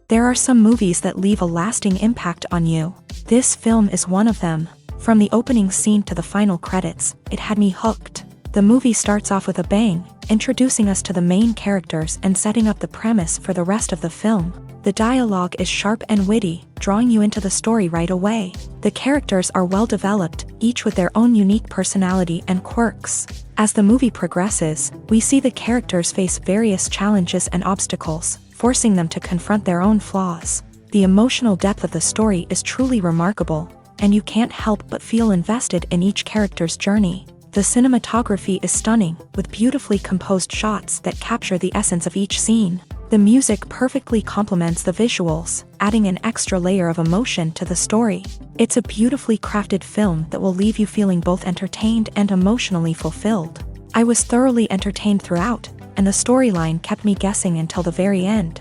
There are some movies that leave a lasting impact on you. This film is one of them. From the opening scene to the final credits, it had me hooked. The movie starts off with a bang, introducing us to the main characters and setting up the premise for the rest of the film. The dialogue is sharp and witty, drawing you into the story right away. The characters are well developed, each with their own unique personality and quirks. As the movie progresses, we see the characters face various challenges and obstacles, forcing them to confront their own flaws. The emotional depth of the story is truly remarkable, and you can't help but feel invested in each character's journey. The cinematography is stunning, with beautifully composed shots that capture the essence of each scene. The music perfectly complements the visuals, adding an extra layer of emotion to the story. It's a beautifully crafted film that will leave you feeling both entertained and emotionally fulfilled. I was thoroughly entertained throughout, and the storyline kept me guessing until the very end.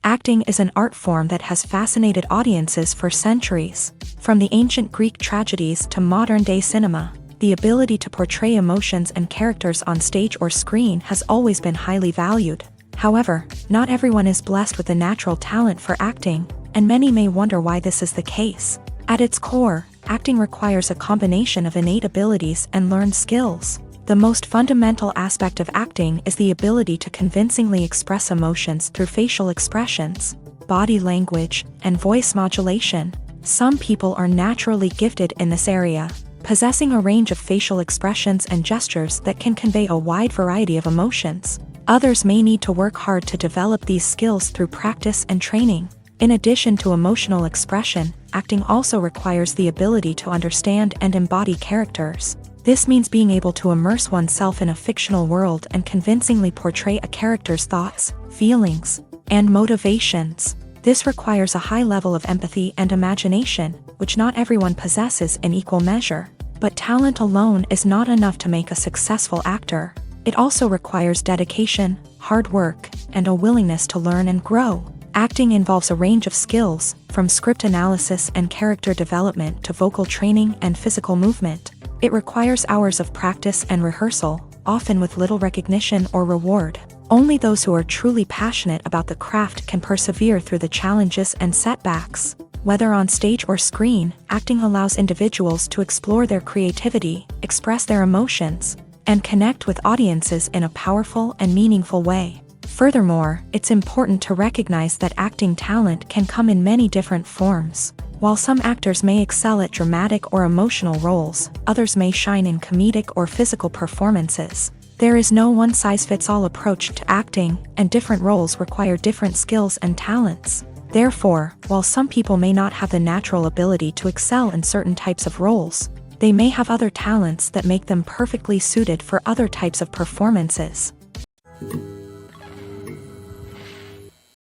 Acting is an art form that has fascinated audiences for centuries. From the ancient Greek tragedies to modern-day cinema, the ability to portray emotions and characters on stage or screen has always been highly valued. However, not everyone is blessed with the natural talent for acting, and many may wonder why this is the case. At its core, acting requires a combination of innate abilities and learned skills. The most fundamental aspect of acting is the ability to convincingly express emotions through facial expressions, body language, and voice modulation. Some people are naturally gifted in this area, possessing a range of facial expressions and gestures that can convey a wide variety of emotions. Others may need to work hard to develop these skills through practice and training. In addition to emotional expression, acting also requires the ability to understand and embody characters. This means being able to immerse oneself in a fictional world and convincingly portray a character's thoughts, feelings, and motivations. This requires a high level of empathy and imagination, which not everyone possesses in equal measure. But talent alone is not enough to make a successful actor. It also requires dedication, hard work, and a willingness to learn and grow. Acting involves a range of skills, from script analysis and character development to vocal training and physical movement. It requires hours of practice and rehearsal, often with little recognition or reward. Only those who are truly passionate about the craft can persevere through the challenges and setbacks. Whether on stage or screen, acting allows individuals to explore their creativity, express their emotions, and connect with audiences in a powerful and meaningful way. Furthermore, it's important to recognize that acting talent can come in many different forms. While some actors may excel at dramatic or emotional roles, others may shine in comedic or physical performances. There is no one-size-fits-all approach to acting, and different roles require different skills and talents. Therefore, while some people may not have the natural ability to excel in certain types of roles, they may have other talents that make them perfectly suited for other types of performances.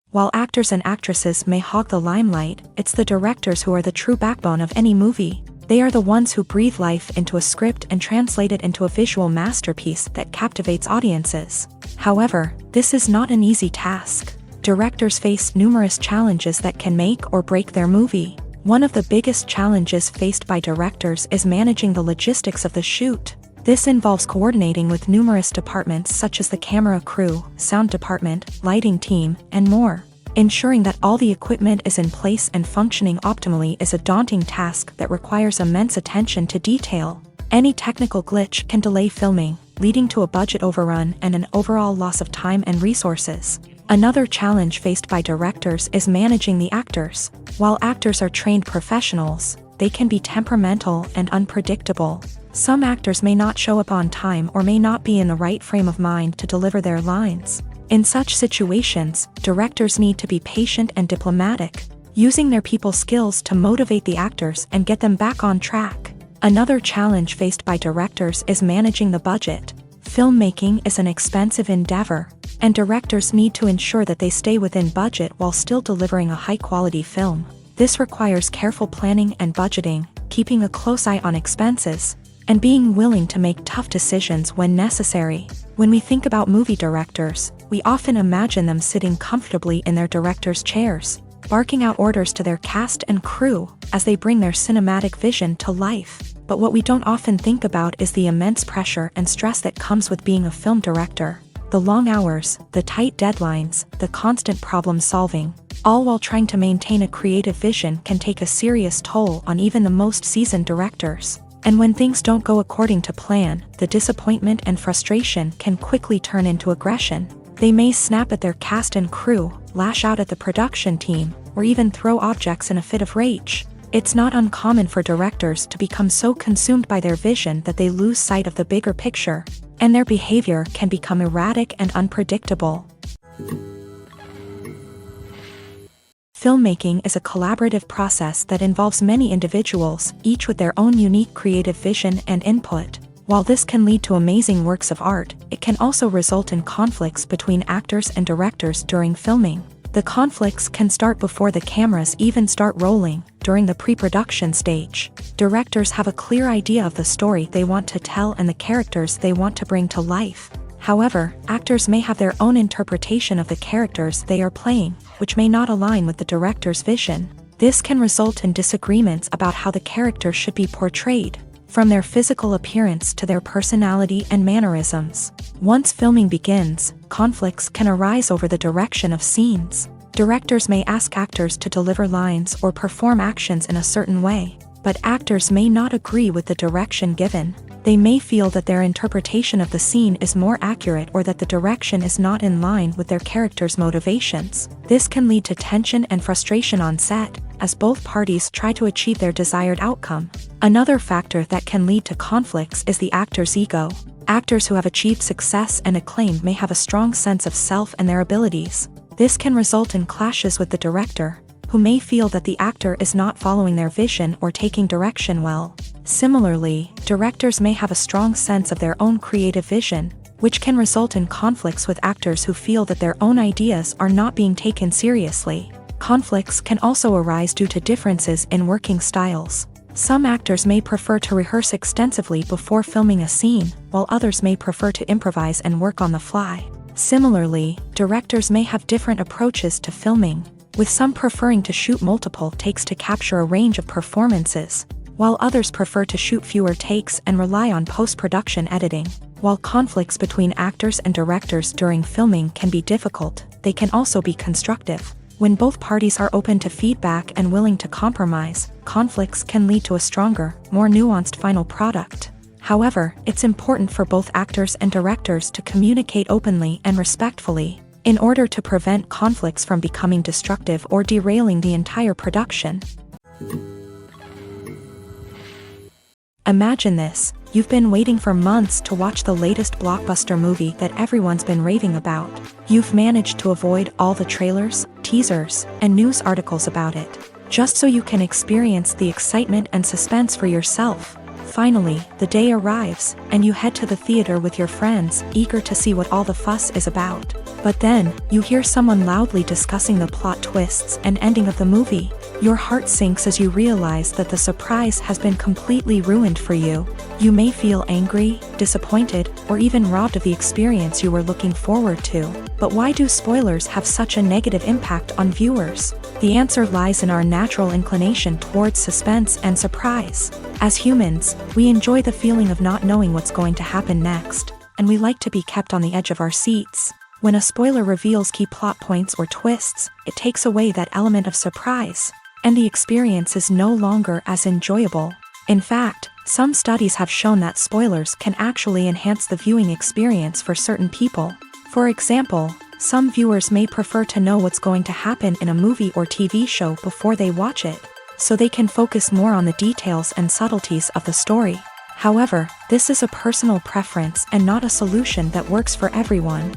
While actors and actresses may hog the limelight, it's the directors who are the true backbone of any movie. They are the ones who breathe life into a script and translate it into a visual masterpiece that captivates audiences. However, this is not an easy task. Directors face numerous challenges that can make or break their movie. One of the biggest challenges faced by directors is managing the logistics of the shoot. This involves coordinating with numerous departments such as the camera crew, sound department, lighting team, and more. Ensuring that all the equipment is in place and functioning optimally is a daunting task that requires immense attention to detail. Any technical glitch can delay filming, leading to a budget overrun and an overall loss of time and resources. Another challenge faced by directors is managing the actors. While actors are trained professionals, they can be temperamental and unpredictable. Some actors may not show up on time or may not be in the right frame of mind to deliver their lines. In such situations, directors need to be patient and diplomatic, using their people skills to motivate the actors and get them back on track. Another challenge faced by directors is managing the budget. Filmmaking is an expensive endeavor, and directors need to ensure that they stay within budget while still delivering a high-quality film. This requires careful planning and budgeting, keeping a close eye on expenses, and being willing to make tough decisions when necessary. When we think about movie directors, we often imagine them sitting comfortably in their director's chairs, barking out orders to their cast and crew as they bring their cinematic vision to life. But what we don't often think about is the immense pressure and stress that comes with being a film director. The long hours, the tight deadlines, the constant problem solving, all while trying to maintain a creative vision can take a serious toll on even the most seasoned directors. And when things don't go according to plan, the disappointment and frustration can quickly turn into aggression. They may snap at their cast and crew, lash out at the production team, or even throw objects in a fit of rage. It's not uncommon for directors to become so consumed by their vision that they lose sight of the bigger picture, and their behavior can become erratic and unpredictable. Filmmaking is a collaborative process that involves many individuals, each with their own unique creative vision and input. While this can lead to amazing works of art, it can also result in conflicts between actors and directors during filming. The conflicts can start before the cameras even start rolling, during the pre-production stage. Directors have a clear idea of the story they want to tell and the characters they want to bring to life. However, actors may have their own interpretation of the characters they are playing, which may not align with the director's vision. This can result in disagreements about how the character should be portrayed, from their physical appearance to their personality and mannerisms. Once filming begins, conflicts can arise over the direction of scenes. Directors may ask actors to deliver lines or perform actions in a certain way, but actors may not agree with the direction given. They may feel that their interpretation of the scene is more accurate or that the direction is not in line with their character's motivations. This can lead to tension and frustration on set, as both parties try to achieve their desired outcome. Another factor that can lead to conflicts is the actor's ego. Actors who have achieved success and acclaim may have a strong sense of self and their abilities. This can result in clashes with the director, who may feel that the actor is not following their vision or taking direction well. Similarly, directors may have a strong sense of their own creative vision, which can result in conflicts with actors who feel that their own ideas are not being taken seriously. Conflicts can also arise due to differences in working styles. Some actors may prefer to rehearse extensively before filming a scene, while others may prefer to improvise and work on the fly. Similarly, directors may have different approaches to filming, with some preferring to shoot multiple takes to capture a range of performances, while others prefer to shoot fewer takes and rely on post-production editing. While conflicts between actors and directors during filming can be difficult, they can also be constructive. When both parties are open to feedback and willing to compromise, conflicts can lead to a stronger, more nuanced final product. However, it's important for both actors and directors to communicate openly and respectfully, in order to prevent conflicts from becoming destructive or derailing the entire production. Imagine this: you've been waiting for months to watch the latest blockbuster movie that everyone's been raving about. You've managed to avoid all the trailers, teasers, and news articles about it, just so you can experience the excitement and suspense for yourself. Finally, the day arrives, and you head to the theater with your friends, eager to see what all the fuss is about. But then, you hear someone loudly discussing the plot twists and ending of the movie. Your heart sinks as you realize that the surprise has been completely ruined for you. You may feel angry, disappointed, or even robbed of the experience you were looking forward to. But why do spoilers have such a negative impact on viewers? The answer lies in our natural inclination towards suspense and surprise. As humans, we enjoy the feeling of not knowing what's going to happen next, and we like to be kept on the edge of our seats. When a spoiler reveals key plot points or twists, it takes away that element of surprise, and the experience is no longer as enjoyable. In fact, some studies have shown that spoilers can actually enhance the viewing experience for certain people. For example, some viewers may prefer to know what's going to happen in a movie or TV show before they watch it, so they can focus more on the details and subtleties of the story. However, this is a personal preference and not a solution that works for everyone.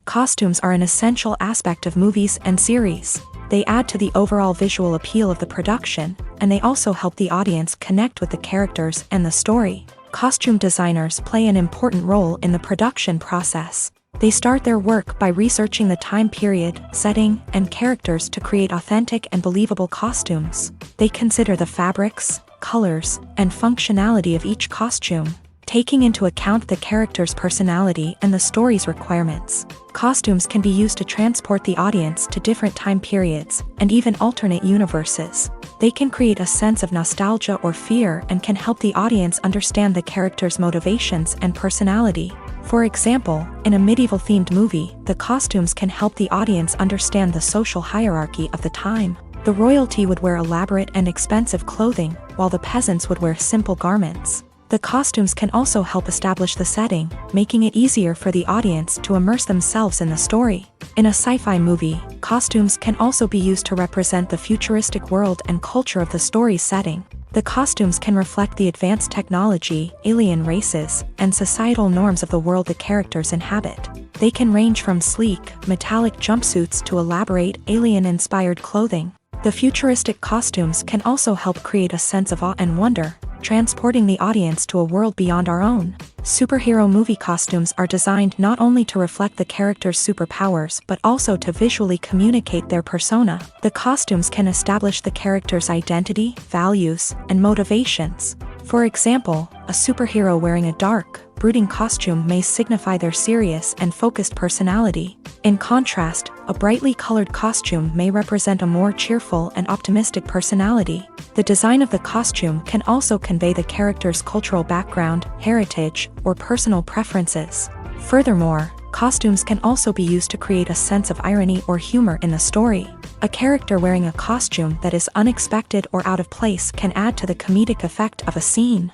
Costumes are an essential aspect of movies and series. They add to the overall visual appeal of the production, and they also help the audience connect with the characters and the story. Costume designers play an important role in the production process. They start their work by researching the time period, setting, and characters to create authentic and believable costumes. They consider the fabrics, colors, and functionality of each costume. taking into account the character's personality and the story's requirements. Costumes can be used to transport the audience to different time periods and even alternate universes. They can create a sense of nostalgia or fear and can help the audience understand the character's motivations and personality. For example, in a medieval-themed movie, the costumes can help the audience understand the social hierarchy of the time. The royalty would wear elaborate and expensive clothing, while the peasants would wear simple garments. The costumes can also help establish the setting, making it easier for the audience to immerse themselves in the story. In a sci-fi movie, costumes can also be used to represent the futuristic world and culture of the story's setting. The costumes can reflect the advanced technology, alien races, and societal norms of the world the characters inhabit. They can range from sleek, metallic jumpsuits to elaborate, alien-inspired clothing. The futuristic costumes can also help create a sense of awe and wonder, transporting the audience to a world beyond our own. Superhero movie costumes are designed not only to reflect the character's superpowers but also to visually communicate their persona. The costumes can establish the character's identity, values, and motivations. For example, a superhero wearing a dark, brooding costume may signify their serious and focused personality. In contrast, a brightly colored costume may represent a more cheerful and optimistic personality. The design of the costume can also convey the character's cultural background, heritage, or personal preferences. Furthermore, costumes can also be used to create a sense of irony or humor in the story. A character wearing a costume that is unexpected or out of place can add to the comedic effect of a scene.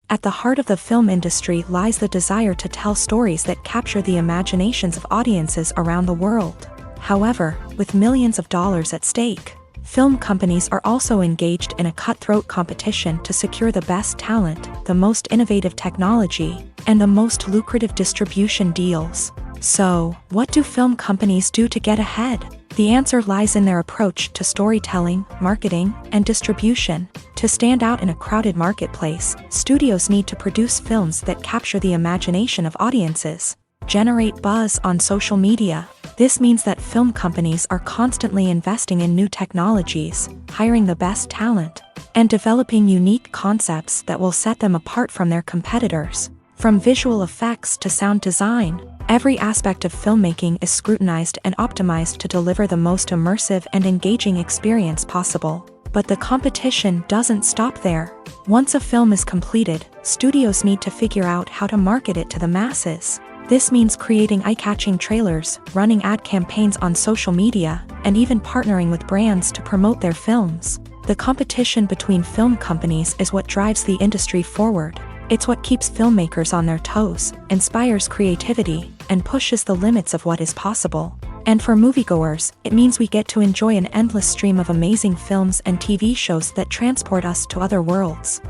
At the heart of the film industry lies the desire to tell stories that capture the imaginations of audiences around the world. However, with millions of dollars at stake, film companies are also engaged in a cutthroat competition to secure the best talent, the most innovative technology, and the most lucrative distribution deals. So, what do film companies do to get ahead? The answer lies in their approach to storytelling, marketing, and distribution. To stand out in a crowded marketplace, studios need to produce films that capture the imagination of audiences, generate buzz on social media. This means that film companies are constantly investing in new technologies, hiring the best talent, and developing unique concepts that will set them apart from their competitors. From visual effects to sound design, every aspect of filmmaking is scrutinized and optimized to deliver the most immersive and engaging experience possible. But the competition doesn't stop there. Once a film is completed, studios need to figure out how to market it to the masses. This means creating eye-catching trailers, running ad campaigns on social media, and even partnering with brands to promote their films. The competition between film companies is what drives the industry forward. It's what keeps filmmakers on their toes, inspires creativity, and pushes the limits of what is possible. And for moviegoers, it means we get to enjoy an endless stream of amazing films and TV shows that transport us to other worlds.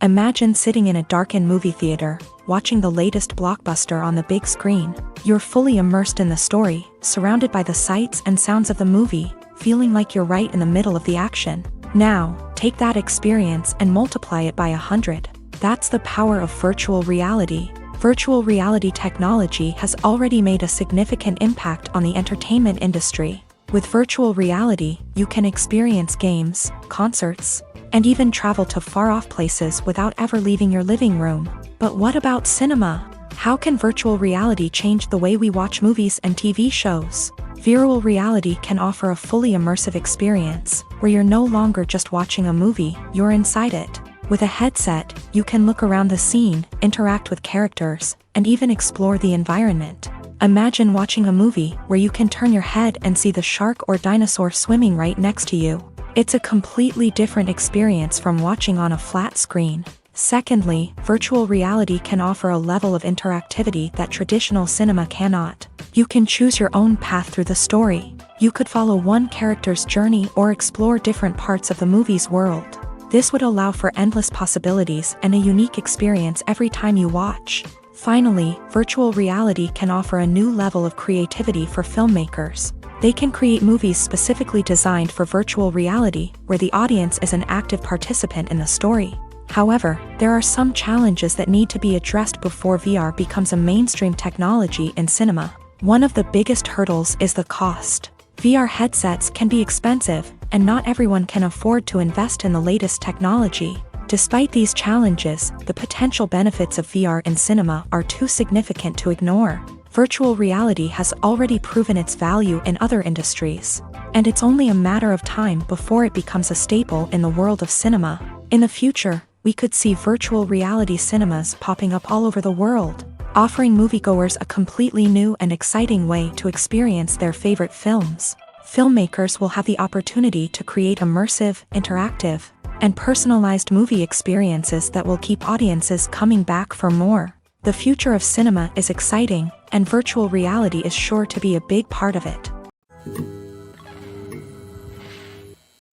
Imagine sitting in a darkened movie theater, watching the latest blockbuster on the big screen. You're fully immersed in the story, surrounded by the sights and sounds of the movie, feeling like you're right in the middle of the action. Now, take that experience and multiply it by 100. That's the power of virtual reality. Virtual reality technology has already made a significant impact on the entertainment industry. With virtual reality, you can experience games, concerts, and even travel to far-off places without ever leaving your living room. But what about cinema? How can virtual reality change the way we watch movies and TV shows? Virtual reality can offer a fully immersive experience, where you're no longer just watching a movie, you're inside it. With a headset, you can look around the scene, interact with characters, and even explore the environment. Imagine watching a movie where you can turn your head and see the shark or dinosaur swimming right next to you. It's a completely different experience from watching on a flat screen. Secondly, virtual reality can offer a level of interactivity that traditional cinema cannot. You can choose your own path through the story. You could follow one character's journey or explore different parts of the movie's world. This would allow for endless possibilities and a unique experience every time you watch. Finally, virtual reality can offer a new level of creativity for filmmakers. They can create movies specifically designed for virtual reality, where the audience is an active participant in the story. However, there are some challenges that need to be addressed before VR becomes a mainstream technology in cinema. One of the biggest hurdles is the cost. VR headsets can be expensive, and not everyone can afford to invest in the latest technology. Despite these challenges, the potential benefits of VR in cinema are too significant to ignore. Virtual reality has already proven its value in other industries, and it's only a matter of time before it becomes a staple in the world of cinema. In the future, we could see virtual reality cinemas popping up all over the world, offering moviegoers a completely new and exciting way to experience their favorite films. Filmmakers will have the opportunity to create immersive, interactive, and personalized movie experiences that will keep audiences coming back for more. The future of cinema is exciting, and virtual reality is sure to be a big part of it.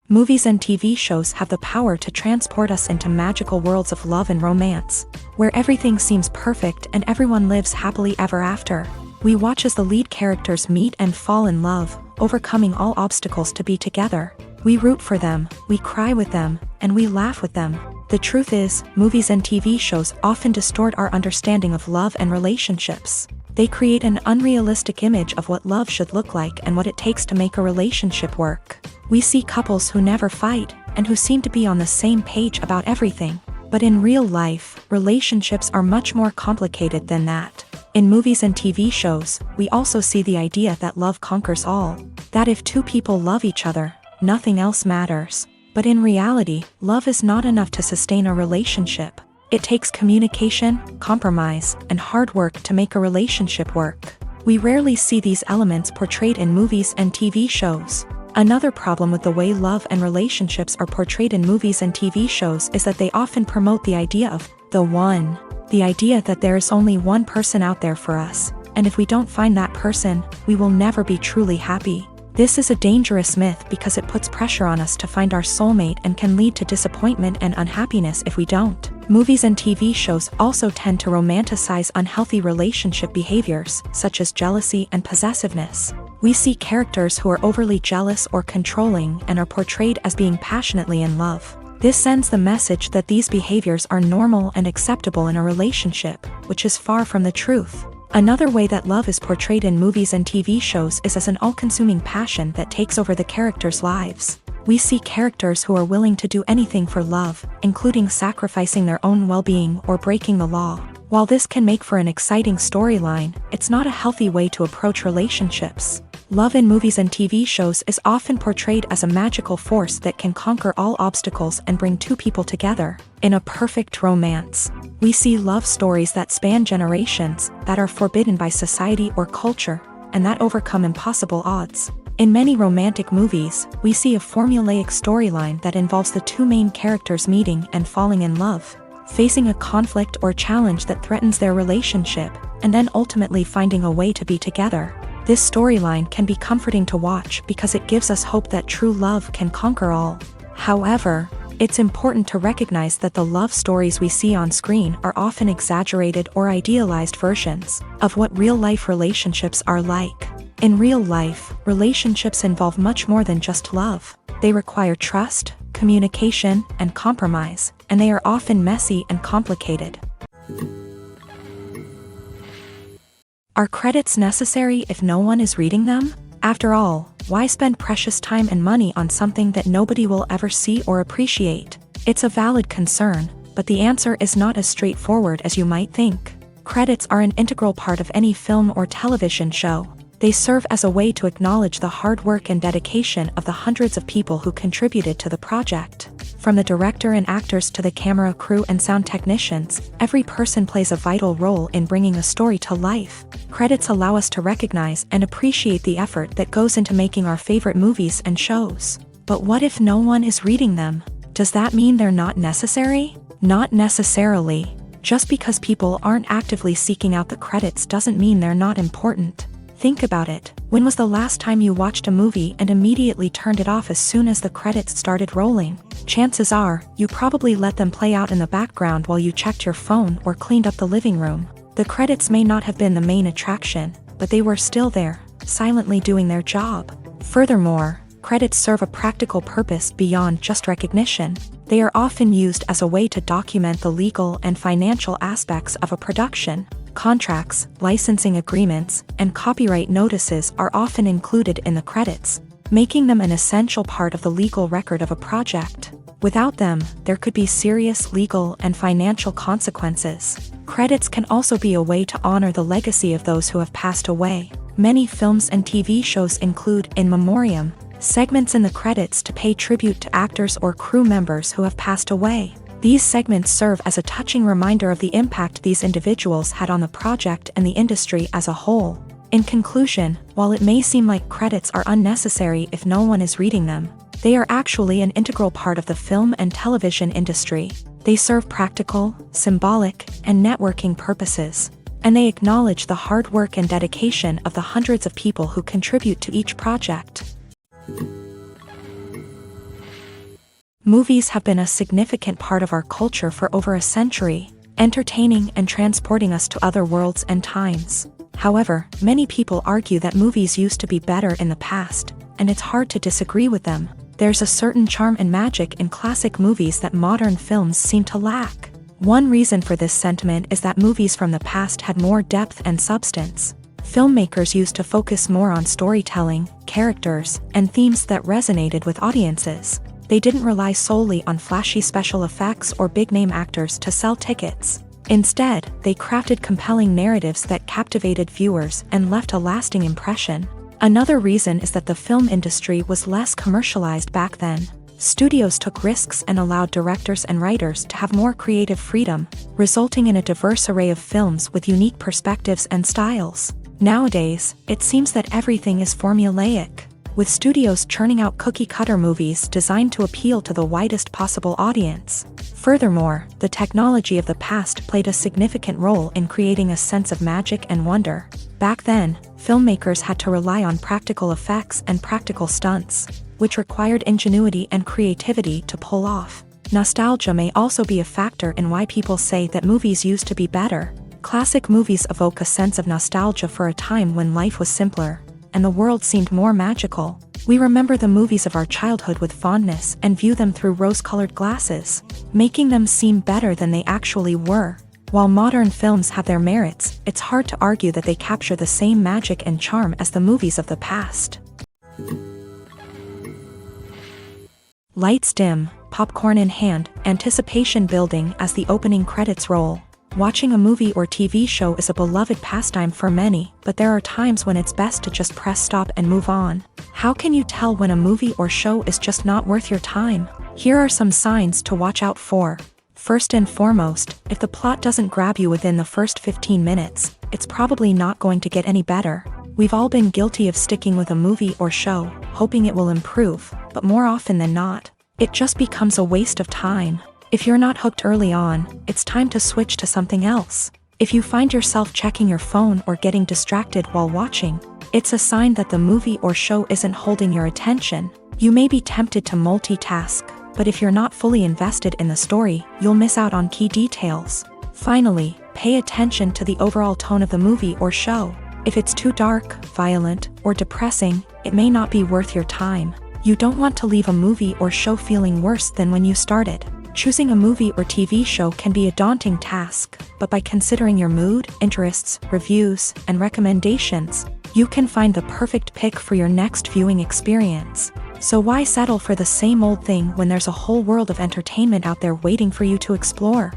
Movies and TV shows have the power to transport us into magical worlds of love and romance, where everything seems perfect and everyone lives happily ever after. We watch as the lead characters meet and fall in love, overcoming all obstacles to be together. We root for them, we cry with them, and we laugh with them. The truth is, movies and TV shows often distort our understanding of love and relationships. They create an unrealistic image of what love should look like and what it takes to make a relationship work. We see couples who never fight, and who seem to be on the same page about everything. But in real life, relationships are much more complicated than that. In movies and TV shows, we also see the idea that love conquers all. That if two people love each other, nothing else matters. But in reality, love is not enough to sustain a relationship. It takes communication, compromise, and hard work to make a relationship work. We rarely see these elements portrayed in movies and TV shows. Another problem with the way love and relationships are portrayed in movies and TV shows is that they often promote the idea of the one. The idea that there is only one person out there for us, and if we don't find that person, we will never be truly happy. This is a dangerous myth because it puts pressure on us to find our soulmate and can lead to disappointment and unhappiness if we don't. Movies and TV shows also tend to romanticize unhealthy relationship behaviors, such as jealousy and possessiveness. We see characters who are overly jealous or controlling and are portrayed as being passionately in love. This sends the message that these behaviors are normal and acceptable in a relationship, which is far from the truth. Another way that love is portrayed in movies and TV shows is as an all-consuming passion that takes over the characters' lives. We see characters who are willing to do anything for love, including sacrificing their own well-being or breaking the law. While this can make for an exciting storyline, it's not a healthy way to approach relationships. Love in movies and TV shows is often portrayed as a magical force that can conquer all obstacles and bring two people together in a perfect romance. We see love stories that span generations, that are forbidden by society or culture, and that overcome impossible odds. In many romantic movies, we see a formulaic storyline that involves the two main characters meeting and falling in love, facing a conflict or challenge that threatens their relationship, and then ultimately finding a way to be together. This storyline can be comforting to watch because it gives us hope that true love can conquer all. However, it's important to recognize that the love stories we see on screen are often exaggerated or idealized versions of what real-life relationships are like. In real life, relationships involve much more than just love. They require trust, communication, and compromise, and they are often messy and complicated. Are credits necessary if no one is reading them? After all, why spend precious time and money on something that nobody will ever see or appreciate? It's a valid concern, but the answer is not as straightforward as you might think. Credits are an integral part of any film or television show. They serve as a way to acknowledge the hard work and dedication of the hundreds of people who contributed to the project. From the director and actors to the camera crew and sound technicians, every person plays a vital role in bringing a story to life. Credits allow us to recognize and appreciate the effort that goes into making our favorite movies and shows. But what if no one is reading them? Does that mean they're not necessary? Not necessarily. Just because people aren't actively seeking out the credits doesn't mean they're not important. Think about it. When was the last time you watched a movie and immediately turned it off as soon as the credits started rolling? Chances are, you probably let them play out in the background while you checked your phone or cleaned up the living room. The credits may not have been the main attraction, but they were still there, silently doing their job. Furthermore, credits serve a practical purpose beyond just recognition. They are often used as a way to document the legal and financial aspects of a production. Contracts, licensing agreements, and copyright notices are often included in the credits. making them an essential part of the legal record of a project. Without them, there could be serious legal and financial consequences. Credits can also be a way to honor the legacy of those who have passed away. Many films and TV shows include in memoriam segments in the credits to pay tribute to actors or crew members who have passed away. These segments serve as a touching reminder of the impact these individuals had on the project and the industry as a whole. In conclusion, while it may seem like credits are unnecessary if no one is reading them, they are actually an integral part of the film and television industry. They serve practical, symbolic, and networking purposes, and they acknowledge the hard work and dedication of the hundreds of people who contribute to each project. Movies have been a significant part of our culture for over a century, entertaining and transporting us to other worlds and times. However, many people argue that movies used to be better in the past, and it's hard to disagree with them. There's a certain charm and magic in classic movies that modern films seem to lack. One reason for this sentiment is that movies from the past had more depth and substance. Filmmakers used to focus more on storytelling, characters, and themes that resonated with audiences. They didn't rely solely on flashy special effects or big-name actors to sell tickets. Instead, they crafted compelling narratives that captivated viewers and left a lasting impression. Another reason is that the film industry was less commercialized back then. Studios took risks and allowed directors and writers to have more creative freedom, resulting in a diverse array of films with unique perspectives and styles. Nowadays, it seems that everything is formulaic, with studios churning out cookie-cutter movies designed to appeal to the widest possible audience. Furthermore, the technology of the past played a significant role in creating a sense of magic and wonder. Back then, filmmakers had to rely on practical effects and practical stunts, which required ingenuity and creativity to pull off. Nostalgia may also be a factor in why people say that movies used to be better. Classic movies evoke a sense of nostalgia for a time when life was simpler, and the world seemed more magical. We remember the movies of our childhood with fondness and view them through rose-colored glasses, making them seem better than they actually were. While modern films have their merits, it's hard to argue that they capture the same magic and charm as the movies of the past. Lights dim, popcorn in hand, anticipation building as the opening credits roll. Watching a movie or TV show is a beloved pastime for many, but there are times when it's best to just press stop and move on. How can you tell when a movie or show is just not worth your time? Here are some signs to watch out for. First and foremost, if the plot doesn't grab you within the first 15 minutes, it's probably not going to get any better. We've all been guilty of sticking with a movie or show, hoping it will improve, but more often than not, it just becomes a waste of time. If you're not hooked early on, it's time to switch to something else. If you find yourself checking your phone or getting distracted while watching, it's a sign that the movie or show isn't holding your attention. You may be tempted to multitask, but if you're not fully invested in the story, you'll miss out on key details. Finally, pay attention to the overall tone of the movie or show. If it's too dark, violent, or depressing, it may not be worth your time. You don't want to leave a movie or show feeling worse than when you started. Choosing a movie or TV show can be a daunting task, but by considering your mood, interests, reviews, and recommendations, you can find the perfect pick for your next viewing experience. So why settle for the same old thing when there's a whole world of entertainment out there waiting for you to explore?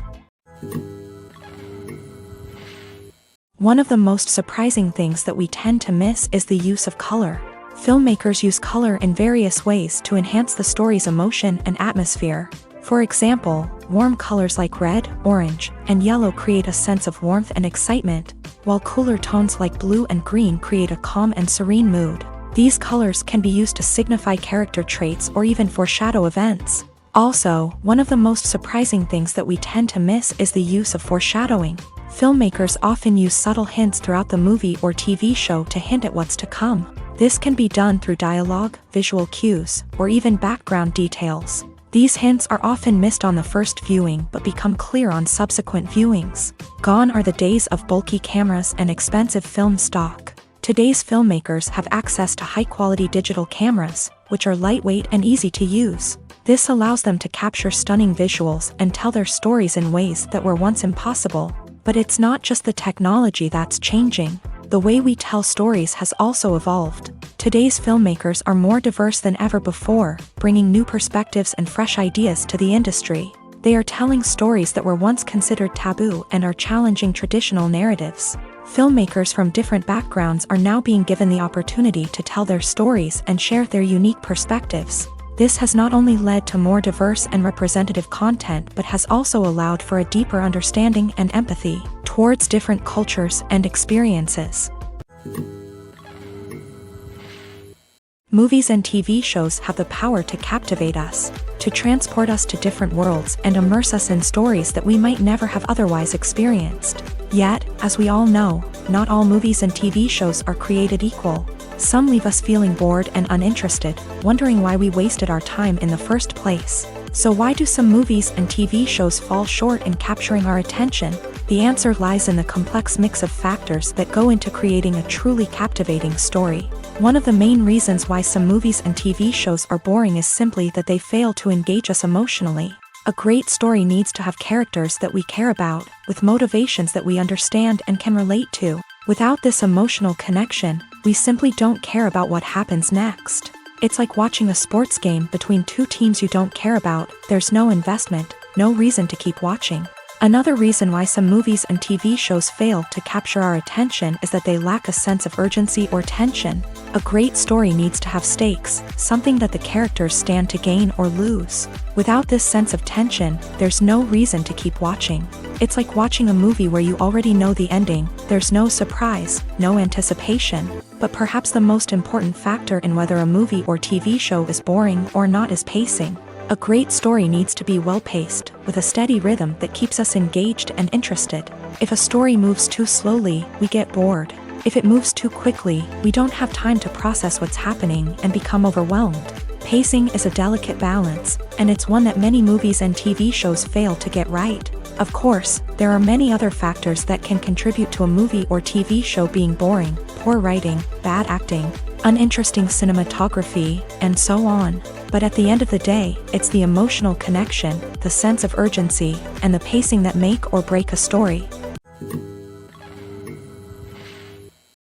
One of the most surprising things that we tend to miss is the use of color. Filmmakers use color in various ways to enhance the story's emotion and atmosphere. For example, warm colors like red, orange, and yellow create a sense of warmth and excitement, while cooler tones like blue and green create a calm and serene mood. These colors can be used to signify character traits or even foreshadow events. Also, one of the most surprising things that we tend to miss is the use of foreshadowing. Filmmakers often use subtle hints throughout the movie or TV show to hint at what's to come. This can be done through dialogue, visual cues, or even background details. These hints are often missed on the first viewing but become clear on subsequent viewings. Gone are the days of bulky cameras and expensive film stock. Today's filmmakers have access to high-quality digital cameras, which are lightweight and easy to use. This allows them to capture stunning visuals and tell their stories in ways that were once impossible. But it's not just the technology that's changing. the way we tell stories has also evolved. Today's filmmakers are more diverse than ever before, bringing new perspectives and fresh ideas to the industry. They are telling stories that were once considered taboo and are challenging traditional narratives. Filmmakers from different backgrounds are now being given the opportunity to tell their stories and share their unique perspectives. This has not only led to more diverse and representative content but has also allowed for a deeper understanding and empathy towards different cultures and experiences. Movies and TV shows have the power to captivate us, to transport us to different worlds and immerse us in stories that we might never have otherwise experienced. Yet, as we all know, not all movies and TV shows are created equal. Some leave us feeling bored and uninterested, wondering why we wasted our time in the first place. So why do some movies and TV shows fall short in capturing our attention? The answer lies in the complex mix of factors that go into creating a truly captivating story. One of the main reasons why some movies and TV shows are boring is simply that they fail to engage us emotionally. A great story needs to have characters that we care about, with motivations that we understand and can relate to. Without this emotional connection, we simply don't care about what happens next. It's like watching a sports game between two teams you don't care about. There's no investment, no reason to keep watching. Another reason why some movies and TV shows fail to capture our attention is that they lack a sense of urgency or tension. A great story needs to have stakes, something that the characters stand to gain or lose. Without this sense of tension, there's no reason to keep watching. It's like watching a movie where you already know the ending. There's no surprise, no anticipation. But perhaps the most important factor in whether a movie or TV show is boring or not is pacing. A great story needs to be well-paced, with a steady rhythm that keeps us engaged and interested. If a story moves too slowly, we get bored. If it moves too quickly, we don't have time to process what's happening and become overwhelmed. Pacing is a delicate balance, and it's one that many movies and TV shows fail to get right. Of course, there are many other factors that can contribute to a movie or TV show being boring: poor writing, bad acting, uninteresting cinematography, and so on. But at the end of the day, it's the emotional connection, the sense of urgency, and the pacing that make or break a story.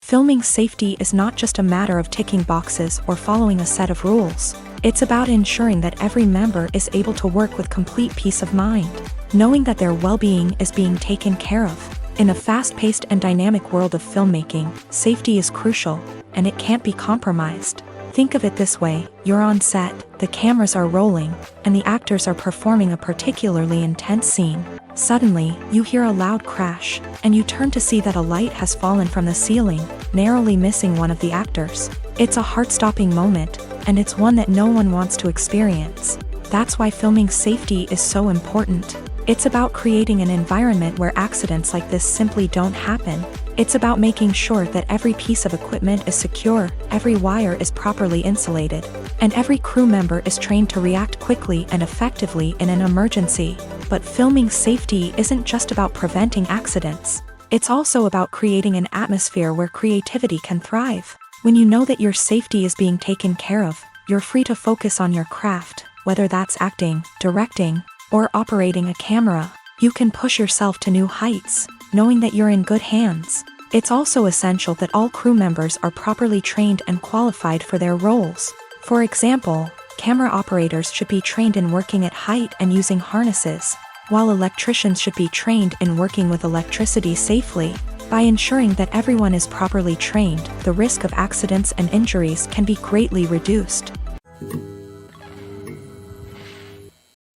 Filming safety is not just a matter of ticking boxes or following a set of rules. It's about ensuring that every member is able to work with complete peace of mind, knowing that their well-being is being taken care of. In a fast-paced and dynamic world of filmmaking, safety is crucial, and it can't be compromised. Think of it this way: you're on set, the cameras are rolling, and the actors are performing a particularly intense scene. Suddenly, you hear a loud crash, and you turn to see that a light has fallen from the ceiling, narrowly missing one of the actors. It's a heart-stopping moment, and it's one that no one wants to experience. That's why filming safety is so important. It's about creating an environment where accidents like this simply don't happen. It's about making sure that every piece of equipment is secure, every wire is properly insulated, and every crew member is trained to react quickly and effectively in an emergency. But filming safety isn't just about preventing accidents. It's also about creating an atmosphere where creativity can thrive. When you know that your safety is being taken care of, you're free to focus on your craft, whether that's acting, directing, or operating a camera. You can push yourself to new heights, knowing that you're in good hands. It's also essential that all crew members are properly trained and qualified for their roles. For example, camera operators should be trained in working at height and using harnesses, while electricians should be trained in working with electricity safely. By ensuring that everyone is properly trained, the risk of accidents and injuries can be greatly reduced.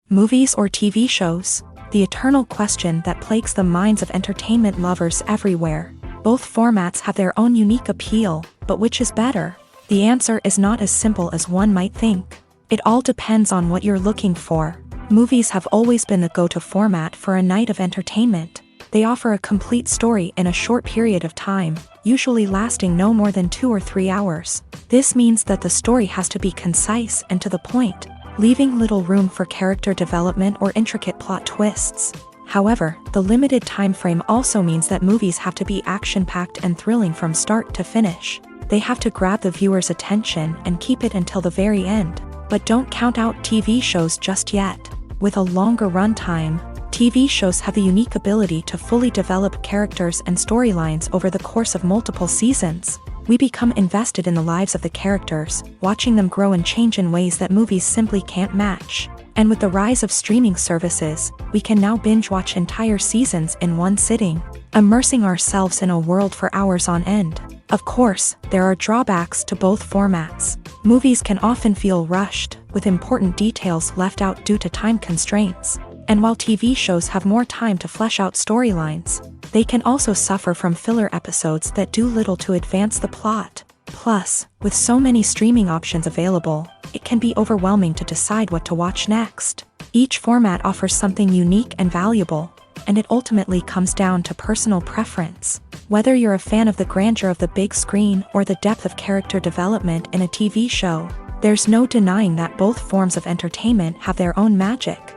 Movies or TV shows? The eternal question that plagues the minds of entertainment lovers everywhere. Both formats have their own unique appeal, but which is better? The answer is not as simple as one might think. It all depends on what you're looking for. Movies have always been the go-to format for a night of entertainment. They offer a complete story in a short period of time, usually lasting no more than 2 or 3 hours. This means that the story has to be concise and to the point, leaving little room for character development or intricate plot twists. However, the limited time frame also means that movies have to be action-packed and thrilling from start to finish. They have to grab the viewer's attention and keep it until the very end. But don't count out TV shows just yet. With a longer runtime, TV shows have the unique ability to fully develop characters and storylines over the course of multiple seasons. We become invested in the lives of the characters, watching them grow and change in ways that movies simply can't match. And with the rise of streaming services, we can now binge-watch entire seasons in one sitting, immersing ourselves in a world for hours on end. Of course, there are drawbacks to both formats. Movies can often feel rushed, with important details left out due to time constraints. And while TV shows have more time to flesh out storylines, they can also suffer from filler episodes that do little to advance the plot. Plus, with so many streaming options available, it can be overwhelming to decide what to watch next. Each format offers something unique and valuable, and it ultimately comes down to personal preference. Whether you're a fan of the grandeur of the big screen or the depth of character development in a TV show, there's no denying that both forms of entertainment have their own magic.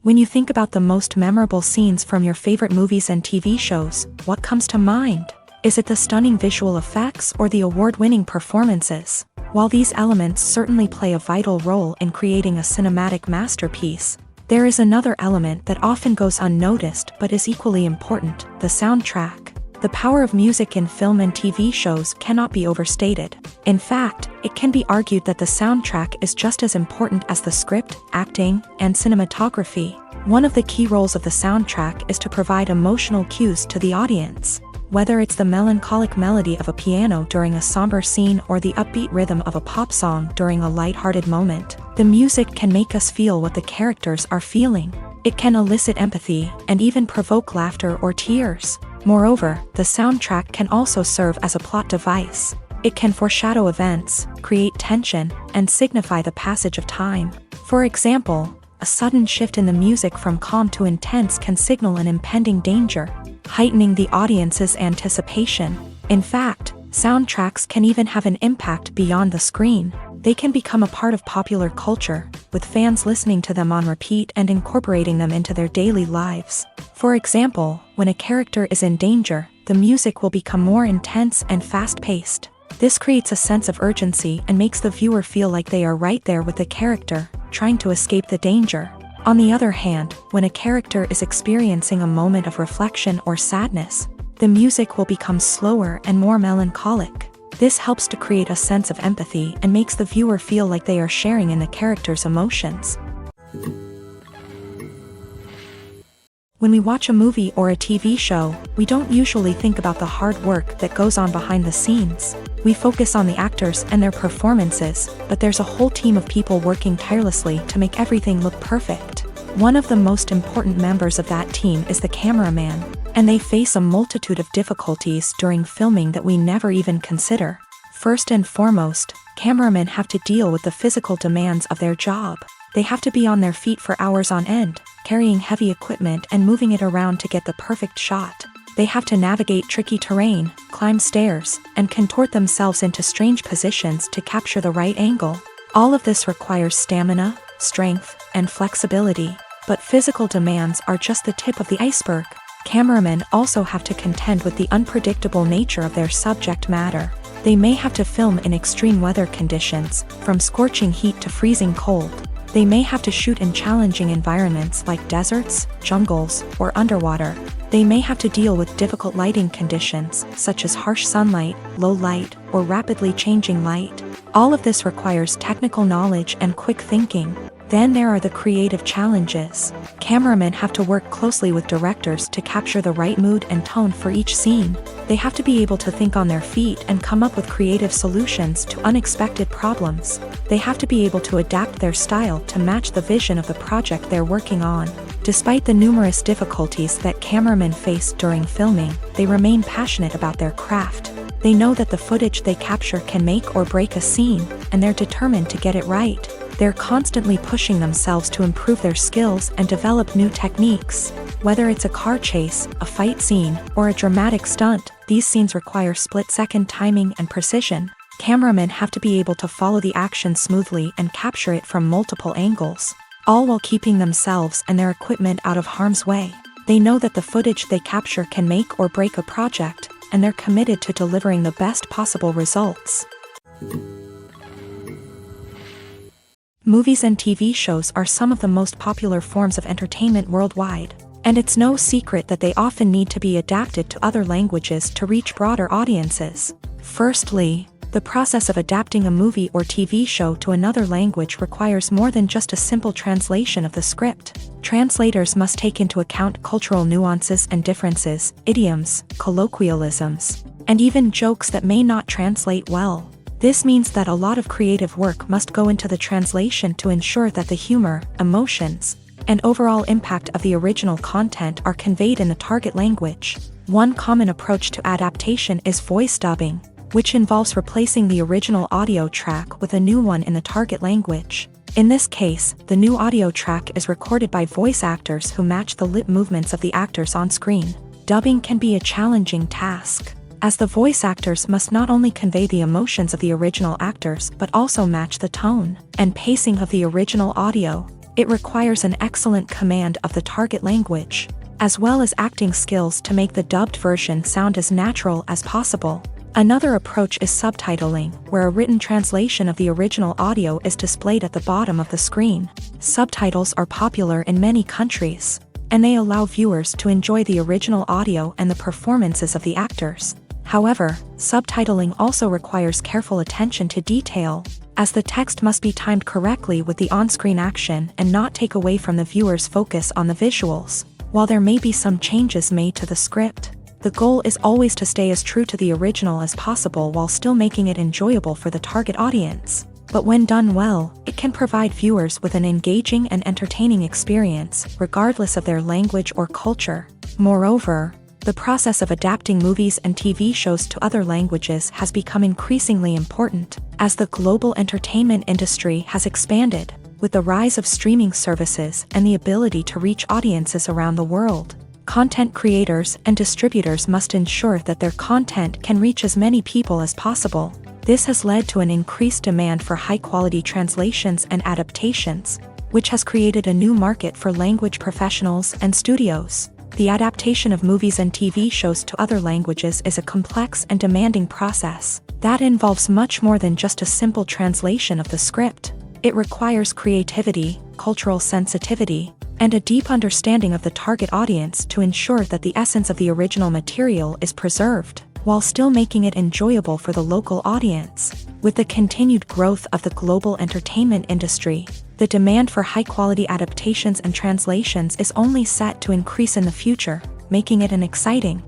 When you think about the most memorable scenes from your favorite movies and TV shows, what comes to mind? Is it the stunning visual effects or the award-winning performances? While these elements certainly play a vital role in creating a cinematic masterpiece, there is another element that often goes unnoticed but is equally important: the soundtrack. The power of music in film and TV shows cannot be overstated. In fact, it can be argued that the soundtrack is just as important as the script, acting, and cinematography. One of the key roles of the soundtrack is to provide emotional cues to the audience. Whether it's the melancholic melody of a piano during a somber scene or the upbeat rhythm of a pop song during a lighthearted moment, the music can make us feel what the characters are feeling. It can elicit empathy and even provoke laughter or tears. Moreover, the soundtrack can also serve as a plot device. It can foreshadow events, create tension, and signify the passage of time. For example, a sudden shift in the music from calm to intense can signal an impending danger, heightening the audience's anticipation. In fact, soundtracks can even have an impact beyond the screen. They can become a part of popular culture, with fans listening to them on repeat and incorporating them into their daily lives. For example, when a character is in danger, the music will become more intense and fast-paced. This creates a sense of urgency and makes the viewer feel like they are right there with the character, trying to escape the danger. On the other hand, when a character is experiencing a moment of reflection or sadness, the music will become slower and more melancholic. This helps to create a sense of empathy and makes the viewer feel like they are sharing in the character's emotions. When we watch a movie or a TV show, we don't usually think about the hard work that goes on behind the scenes. We focus on the actors and their performances, but there's a whole team of people working tirelessly to make everything look perfect. One of the most important members of that team is the cameraman, and they face a multitude of difficulties during filming that we never even consider. First and foremost, cameramen have to deal with the physical demands of their job. They have to be on their feet for hours on end, carrying heavy equipment and moving it around to get the perfect shot. They have to navigate tricky terrain, climb stairs, and contort themselves into strange positions to capture the right angle. All of this requires stamina, strength, and flexibility. But physical demands are just the tip of the iceberg. Cameramen also have to contend with the unpredictable nature of their subject matter. They may have to film in extreme weather conditions, from scorching heat to freezing cold. They may have to shoot in challenging environments like deserts, jungles, or underwater. They may have to deal with difficult lighting conditions, such as harsh sunlight, low light, or rapidly changing light. All of this requires technical knowledge and quick thinking. Then there are the creative challenges. Cameramen have to work closely with directors to capture the right mood and tone for each scene. They have to be able to think on their feet and come up with creative solutions to unexpected problems. They have to be able to adapt their style to match the vision of the project they're working on. Despite the numerous difficulties that cameramen face during filming, they remain passionate about their craft. They know that the footage they capture can make or break a scene, and they're determined to get it right. They're constantly pushing themselves to improve their skills and develop new techniques. Whether it's a car chase, a fight scene, or a dramatic stunt, these scenes require split-second timing and precision. Cameramen have to be able to follow the action smoothly and capture it from multiple angles, all while keeping themselves and their equipment out of harm's way. They know that the footage they capture can make or break a project, and they're committed to delivering the best possible results. Movies and TV shows are some of the most popular forms of entertainment worldwide, and it's no secret that they often need to be adapted to other languages to reach broader audiences. Firstly, the process of adapting a movie or TV show to another language requires more than just a simple translation of the script. Translators must take into account cultural nuances and differences, idioms, colloquialisms, and even jokes that may not translate well. This means that a lot of creative work must go into the translation to ensure that the humor, emotions, and overall impact of the original content are conveyed in the target language. One common approach to adaptation is voice dubbing, which involves replacing the original audio track with a new one in the target language. In this case, the new audio track is recorded by voice actors who match the lip movements of the actors on screen. Dubbing can be a challenging task, as the voice actors must not only convey the emotions of the original actors but also match the tone and pacing of the original audio. It requires an excellent command of the target language, as well as acting skills to make the dubbed version sound as natural as possible. Another approach is subtitling, where a written translation of the original audio is displayed at the bottom of the screen. Subtitles are popular in many countries, and they allow viewers to enjoy the original audio and the performances of the actors. However, subtitling also requires careful attention to detail, as the text must be timed correctly with the on-screen action and not take away from the viewer's focus on the visuals. While there may be some changes made to the script, the goal is always to stay as true to the original as possible while still making it enjoyable for the target audience. But when done well, it can provide viewers with an engaging and entertaining experience, regardless of their language or culture. Moreover, the process of adapting movies and TV shows to other languages has become increasingly important, as the global entertainment industry has expanded, with the rise of streaming services and the ability to reach audiences around the world. Content creators and distributors must ensure that their content can reach as many people as possible. This has led to an increased demand for high-quality translations and adaptations, which has created a new market for language professionals and studios. The adaptation of movies and TV shows to other languages is a complex and demanding process that involves much more than just a simple translation of the script. It requires creativity, cultural sensitivity, and a deep understanding of the target audience to ensure that the essence of the original material is preserved, while still making it enjoyable for the local audience. With the continued growth of the global entertainment industry, the demand for high-quality adaptations and translations is only set to increase in the future, making it an exciting.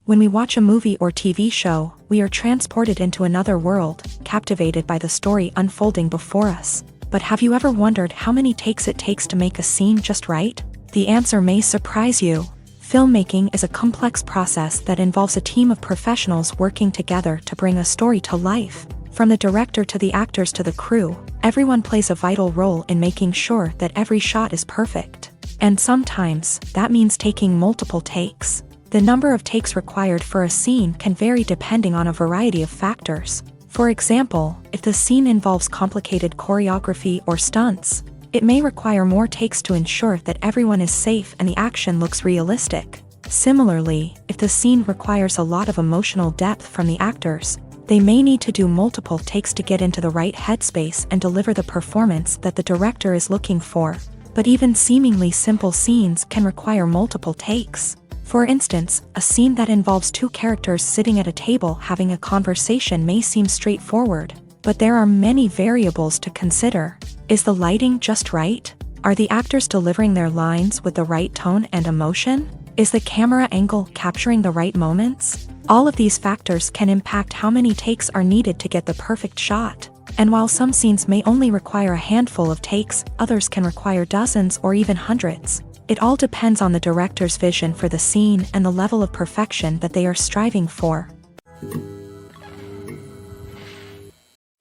When we watch a movie or TV show, we are transported into another world, captivated by the story unfolding before us. But have you ever wondered how many takes it takes to make a scene just right? The answer may surprise you. Filmmaking is a complex process that involves a team of professionals working together to bring a story to life. From the director to the actors to the crew, everyone plays a vital role in making sure that every shot is perfect. And sometimes, that means taking multiple takes. The number of takes required for a scene can vary depending on a variety of factors. For example, if the scene involves complicated choreography or stunts, it may require more takes to ensure that everyone is safe and the action looks realistic. Similarly, if the scene requires a lot of emotional depth from the actors, they may need to do multiple takes to get into the right headspace and deliver the performance that the director is looking for. But even seemingly simple scenes can require multiple takes. For instance, a scene that involves two characters sitting at a table having a conversation may seem straightforward, but there are many variables to consider. Is the lighting just right? Are the actors delivering their lines with the right tone and emotion? Is the camera angle capturing the right moments? All of these factors can impact how many takes are needed to get the perfect shot. And while some scenes may only require a handful of takes, others can require dozens or even hundreds. It all depends on the director's vision for the scene and the level of perfection that they are striving for.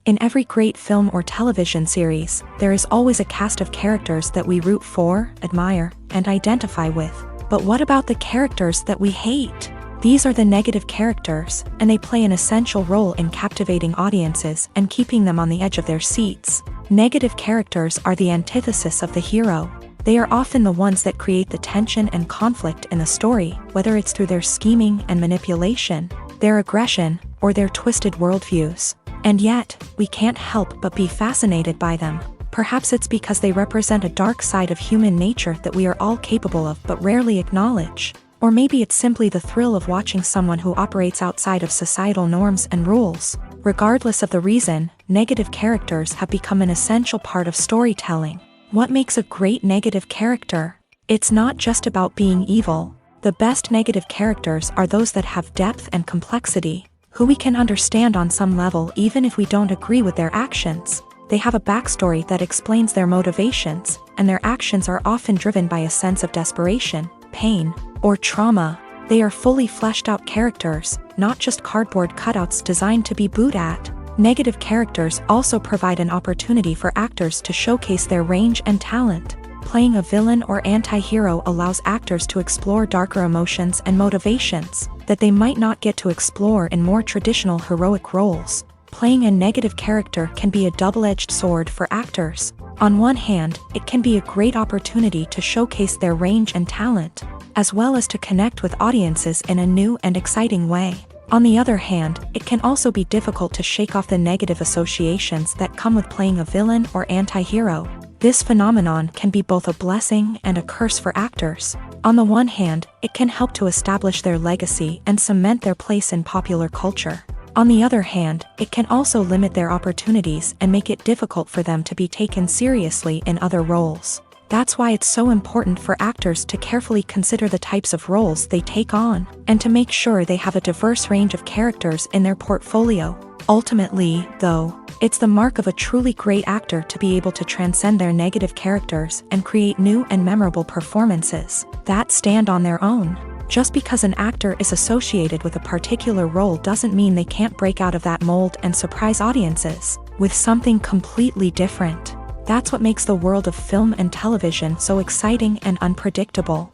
In every great film or television series, there is always a cast of characters that we root for, admire, and identify with. But what about the characters that we hate? These are the negative characters, and they play an essential role in captivating audiences and keeping them on the edge of their seats. Negative characters are the antithesis of the hero. They are often the ones that create the tension and conflict in the story, whether it's through their scheming and manipulation, their aggression, or their twisted worldviews. And yet, we can't help but be fascinated by them. Perhaps it's because they represent a dark side of human nature that we are all capable of but rarely acknowledge. Or maybe it's simply the thrill of watching someone who operates outside of societal norms and rules. Regardless of the reason, negative characters have become an essential part of storytelling. What makes a great negative character? It's not just about being evil. The best negative characters are those that have depth and complexity, who we can understand on some level even if we don't agree with their actions. They have a backstory that explains their motivations, and their actions are often driven by a sense of desperation, pain, or trauma. They are fully fleshed out characters, not just cardboard cutouts designed to be booed at. Negative characters also provide an opportunity for actors to showcase their range and talent. Playing a villain or anti-hero allows actors to explore darker emotions and motivations that they might not get to explore in more traditional heroic roles. Playing a negative character can be a double-edged sword for actors. On one hand, it can be a great opportunity to showcase their range and talent, as well as to connect with audiences in a new and exciting way. On the other hand, it can also be difficult to shake off the negative associations that come with playing a villain or anti-hero. This phenomenon can be both a blessing and a curse for actors. On the one hand, it can help to establish their legacy and cement their place in popular culture. On the other hand, it can also limit their opportunities and make it difficult for them to be taken seriously in other roles. That's why it's so important for actors to carefully consider the types of roles they take on, and to make sure they have a diverse range of characters in their portfolio. Ultimately, though, it's the mark of a truly great actor to be able to transcend their negative characters and create new and memorable performances that stand on their own. Just because an actor is associated with a particular role doesn't mean they can't break out of that mold and surprise audiences with something completely different. That's what makes the world of film and television so exciting and unpredictable.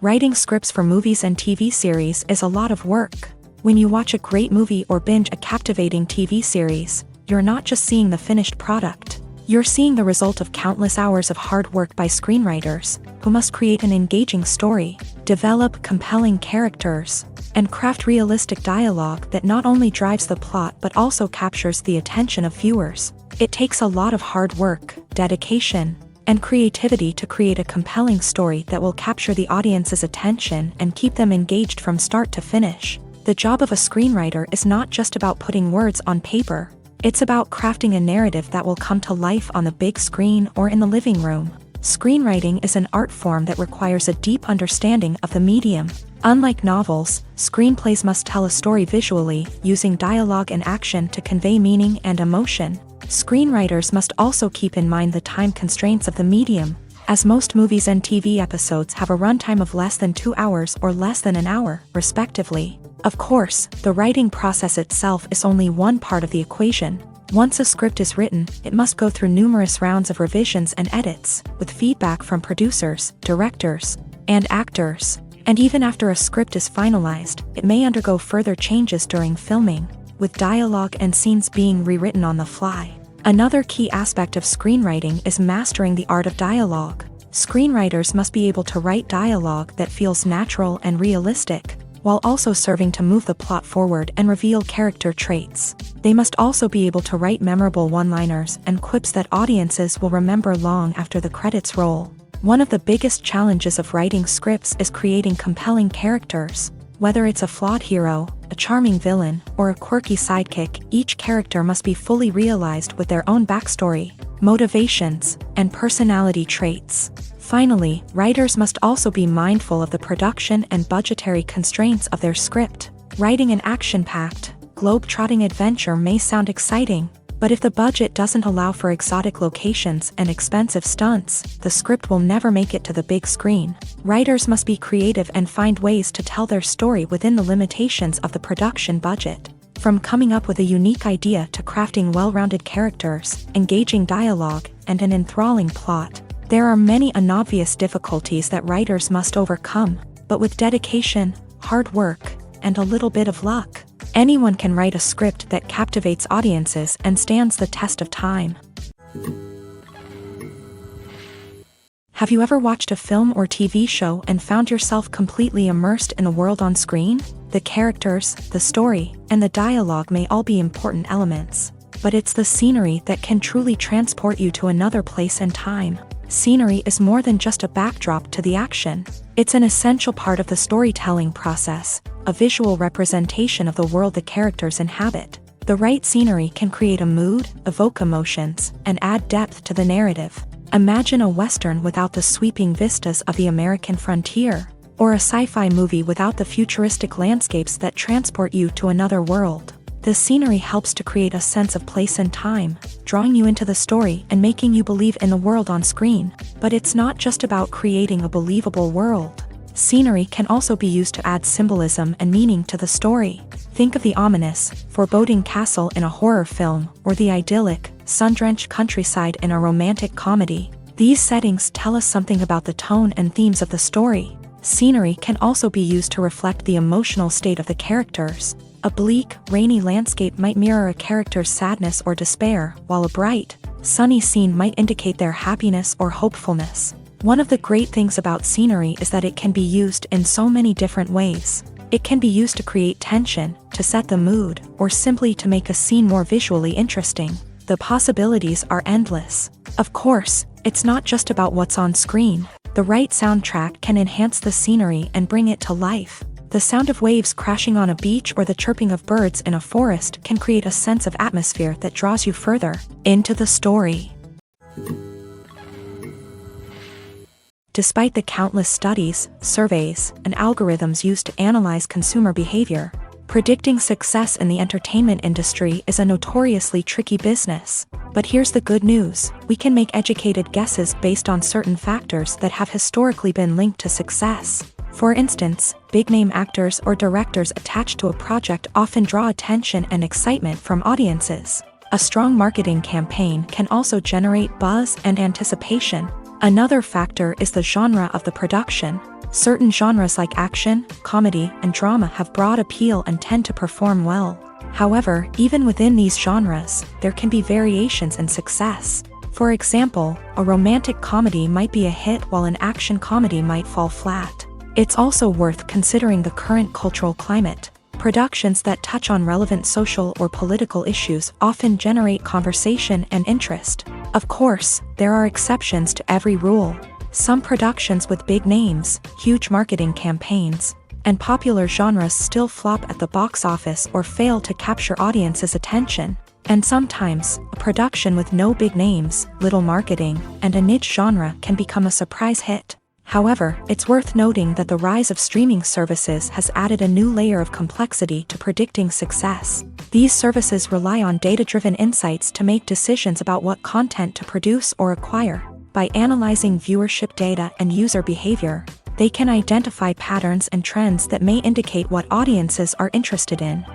Writing scripts for movies and TV series is a lot of work. When you watch a great movie or binge a captivating TV series, you're not just seeing the finished product. You're seeing the result of countless hours of hard work by screenwriters, who must create an engaging story, develop compelling characters, and craft realistic dialogue that not only drives the plot but also captures the attention of viewers. It takes a lot of hard work, dedication, and creativity to create a compelling story that will capture the audience's attention and keep them engaged from start to finish. The job of a screenwriter is not just about putting words on paper. It's about crafting a narrative that will come to life on the big screen or in the living room. Screenwriting is an art form that requires a deep understanding of the medium. Unlike novels, screenplays must tell a story visually, using dialogue and action to convey meaning and emotion. Screenwriters must also keep in mind the time constraints of the medium, as most movies and TV episodes have a runtime of less than 2 hours or less than an hour, respectively. Of course, the writing process itself is only one part of the equation. Once a script is written, it must go through numerous rounds of revisions and edits, with feedback from producers, directors, and actors. And even after a script is finalized, it may undergo further changes during filming, with dialogue and scenes being rewritten on the fly. Another key aspect of screenwriting is mastering the art of dialogue. Screenwriters must be able to write dialogue that feels natural and realistic, while also serving to move the plot forward and reveal character traits. They must also be able to write memorable one-liners and quips that audiences will remember long after the credits roll. One of the biggest challenges of writing scripts is creating compelling characters. Whether it's a flawed hero, a charming villain, or a quirky sidekick, each character must be fully realized with their own backstory, motivations, and personality traits. Finally, writers must also be mindful of the production and budgetary constraints of their script. Writing an action-packed, globe-trotting adventure may sound exciting, but if the budget doesn't allow for exotic locations and expensive stunts, the script will never make it to the big screen. Writers must be creative and find ways to tell their story within the limitations of the production budget. From coming up with a unique idea to crafting well-rounded characters, engaging dialogue, and an enthralling plot, there are many unobvious difficulties that writers must overcome, but with dedication, hard work, and a little bit of luck, anyone can write a script that captivates audiences and stands the test of time. Have you ever watched a film or TV show and found yourself completely immersed in the world on screen? The characters, the story, and the dialogue may all be important elements, but it's the scenery that can truly transport you to another place and time. Scenery is more than just a backdrop to the action. It's an essential part of the storytelling process, a visual representation of the world the characters inhabit. The right scenery can create a mood, evoke emotions, and add depth to the narrative. Imagine a Western without the sweeping vistas of the American frontier, or a sci-fi movie without the futuristic landscapes that transport you to another world. The scenery helps to create a sense of place and time, drawing you into the story and making you believe in the world on screen. But it's not just about creating a believable world. Scenery can also be used to add symbolism and meaning to the story. Think of the ominous, foreboding castle in a horror film, or the idyllic, sun-drenched countryside in a romantic comedy. These settings tell us something about the tone and themes of the story. Scenery can also be used to reflect the emotional state of the characters. A bleak, rainy landscape might mirror a character's sadness or despair, while a bright, sunny scene might indicate their happiness or hopefulness. One of the great things about scenery is that it can be used in so many different ways. It can be used to create tension, to set the mood, or simply to make a scene more visually interesting. The possibilities are endless. Of course, it's not just about what's on screen. The right soundtrack can enhance the scenery and bring it to life. The sound of waves crashing on a beach or the chirping of birds in a forest can create a sense of atmosphere that draws you further into the story. Despite the countless studies, surveys, and algorithms used to analyze consumer behavior, predicting success in the entertainment industry is a notoriously tricky business. But here's the good news: we can make educated guesses based on certain factors that have historically been linked to success. For instance, big-name actors or directors attached to a project often draw attention and excitement from audiences. A strong marketing campaign can also generate buzz and anticipation. Another factor is the genre of the production. Certain genres like action, comedy, and drama have broad appeal and tend to perform well. However, even within these genres, there can be variations in success. For example, a romantic comedy might be a hit while an action comedy might fall flat. It's also worth considering the current cultural climate. Productions that touch on relevant social or political issues often generate conversation and interest. Of course, there are exceptions to every rule. Some productions with big names, huge marketing campaigns, and popular genres still flop at the box office or fail to capture audiences' attention. And sometimes, a production with no big names, little marketing, and a niche genre can become a surprise hit. However, it's worth noting that the rise of streaming services has added a new layer of complexity to predicting success. These services rely on data-driven insights to make decisions about what content to produce or acquire. By analyzing viewership data and user behavior, they can identify patterns and trends that may indicate what audiences are interested in.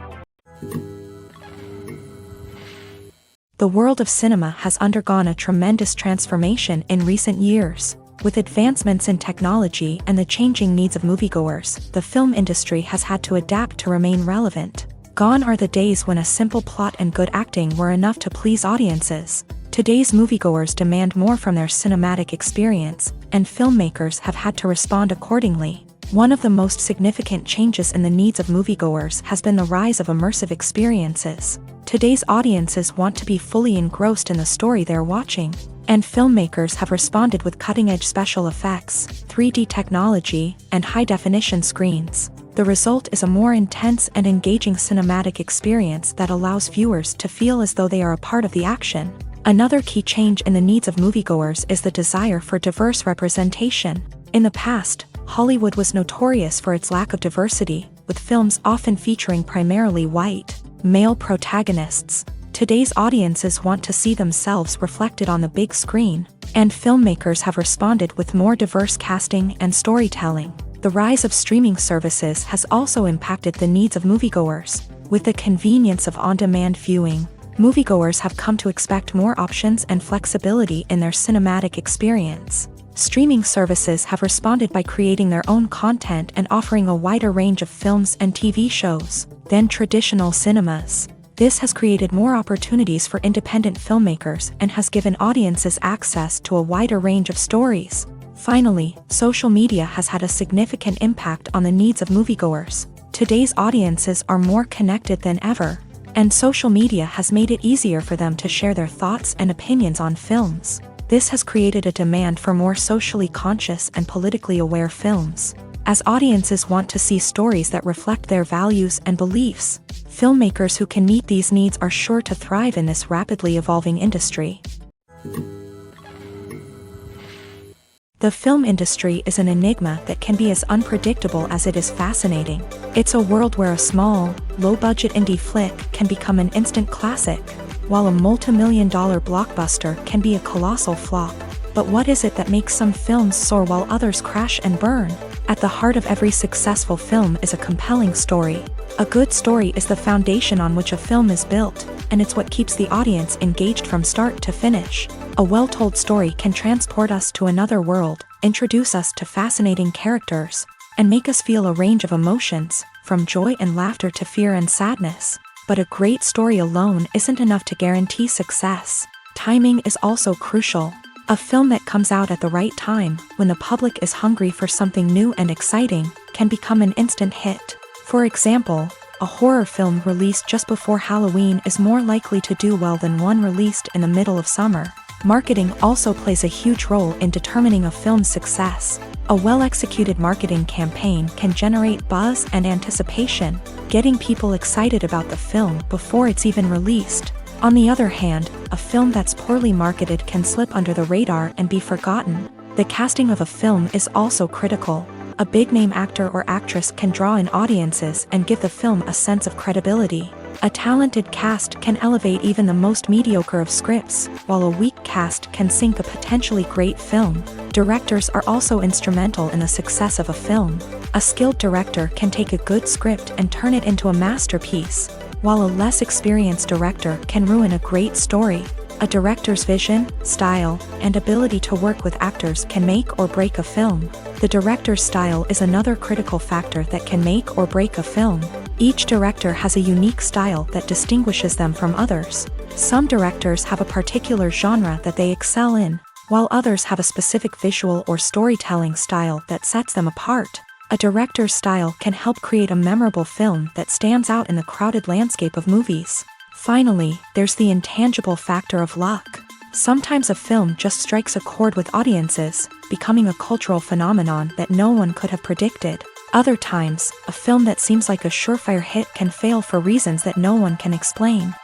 The world of cinema has undergone a tremendous transformation in recent years. With advancements in technology and the changing needs of moviegoers, the film industry has had to adapt to remain relevant. Gone are the days when a simple plot and good acting were enough to please audiences. Today's moviegoers demand more from their cinematic experience, and filmmakers have had to respond accordingly. One of the most significant changes in the needs of moviegoers has been the rise of immersive experiences. Today's audiences want to be fully engrossed in the story they're watching, and filmmakers have responded with cutting-edge special effects, 3D technology, and high-definition screens. The result is a more intense and engaging cinematic experience that allows viewers to feel as though they are a part of the action. Another key change in the needs of moviegoers is the desire for diverse representation. In the past, Hollywood was notorious for its lack of diversity, with films often featuring primarily white, male protagonists. Today's audiences want to see themselves reflected on the big screen, and filmmakers have responded with more diverse casting and storytelling. The rise of streaming services has also impacted the needs of moviegoers. With the convenience of on-demand viewing, moviegoers have come to expect more options and flexibility in their cinematic experience. Streaming services have responded by creating their own content and offering a wider range of films and TV shows than traditional cinemas. This has created more opportunities for independent filmmakers and has given audiences access to a wider range of stories. Finally, social media has had a significant impact on the needs of moviegoers. Today's audiences are more connected than ever, and social media has made it easier for them to share their thoughts and opinions on films. This has created a demand for more socially conscious and politically aware films. As audiences want to see stories that reflect their values and beliefs, filmmakers who can meet these needs are sure to thrive in this rapidly evolving industry. The film industry is an enigma that can be as unpredictable as it is fascinating. It's a world where a small, low-budget indie flick can become an instant classic, while a multi-million-dollar blockbuster can be a colossal flop. But what is it that makes some films soar while others crash and burn? At the heart of every successful film is a compelling story. A good story is the foundation on which a film is built, and it's what keeps the audience engaged from start to finish. A well-told story can transport us to another world, introduce us to fascinating characters, and make us feel a range of emotions, from joy and laughter to fear and sadness. But a great story alone isn't enough to guarantee success. Timing is also crucial. A film that comes out at the right time, when the public is hungry for something new and exciting, can become an instant hit. For example, a horror film released just before Halloween is more likely to do well than one released in the middle of summer. Marketing also plays a huge role in determining a film's success. A well-executed marketing campaign can generate buzz and anticipation, getting people excited about the film before it's even released. On the other hand, a film that's poorly marketed can slip under the radar and be forgotten. The casting of a film is also critical. A big-name actor or actress can draw in audiences and give the film a sense of credibility. A talented cast can elevate even the most mediocre of scripts, while a weak cast can sink a potentially great film. Directors are also instrumental in the success of a film. A skilled director can take a good script and turn it into a masterpiece, while a less experienced director can ruin a great story. A director's vision, style, and ability to work with actors can make or break a film. The director's style is another critical factor that can make or break a film. Each director has a unique style that distinguishes them from others. Some directors have a particular genre that they excel in, while others have a specific visual or storytelling style that sets them apart. A director's style can help create a memorable film that stands out in the crowded landscape of movies. Finally, there's the intangible factor of luck. Sometimes a film just strikes a chord with audiences, becoming a cultural phenomenon that no one could have predicted. Other times, a film that seems like a surefire hit can fail for reasons that no one can explain.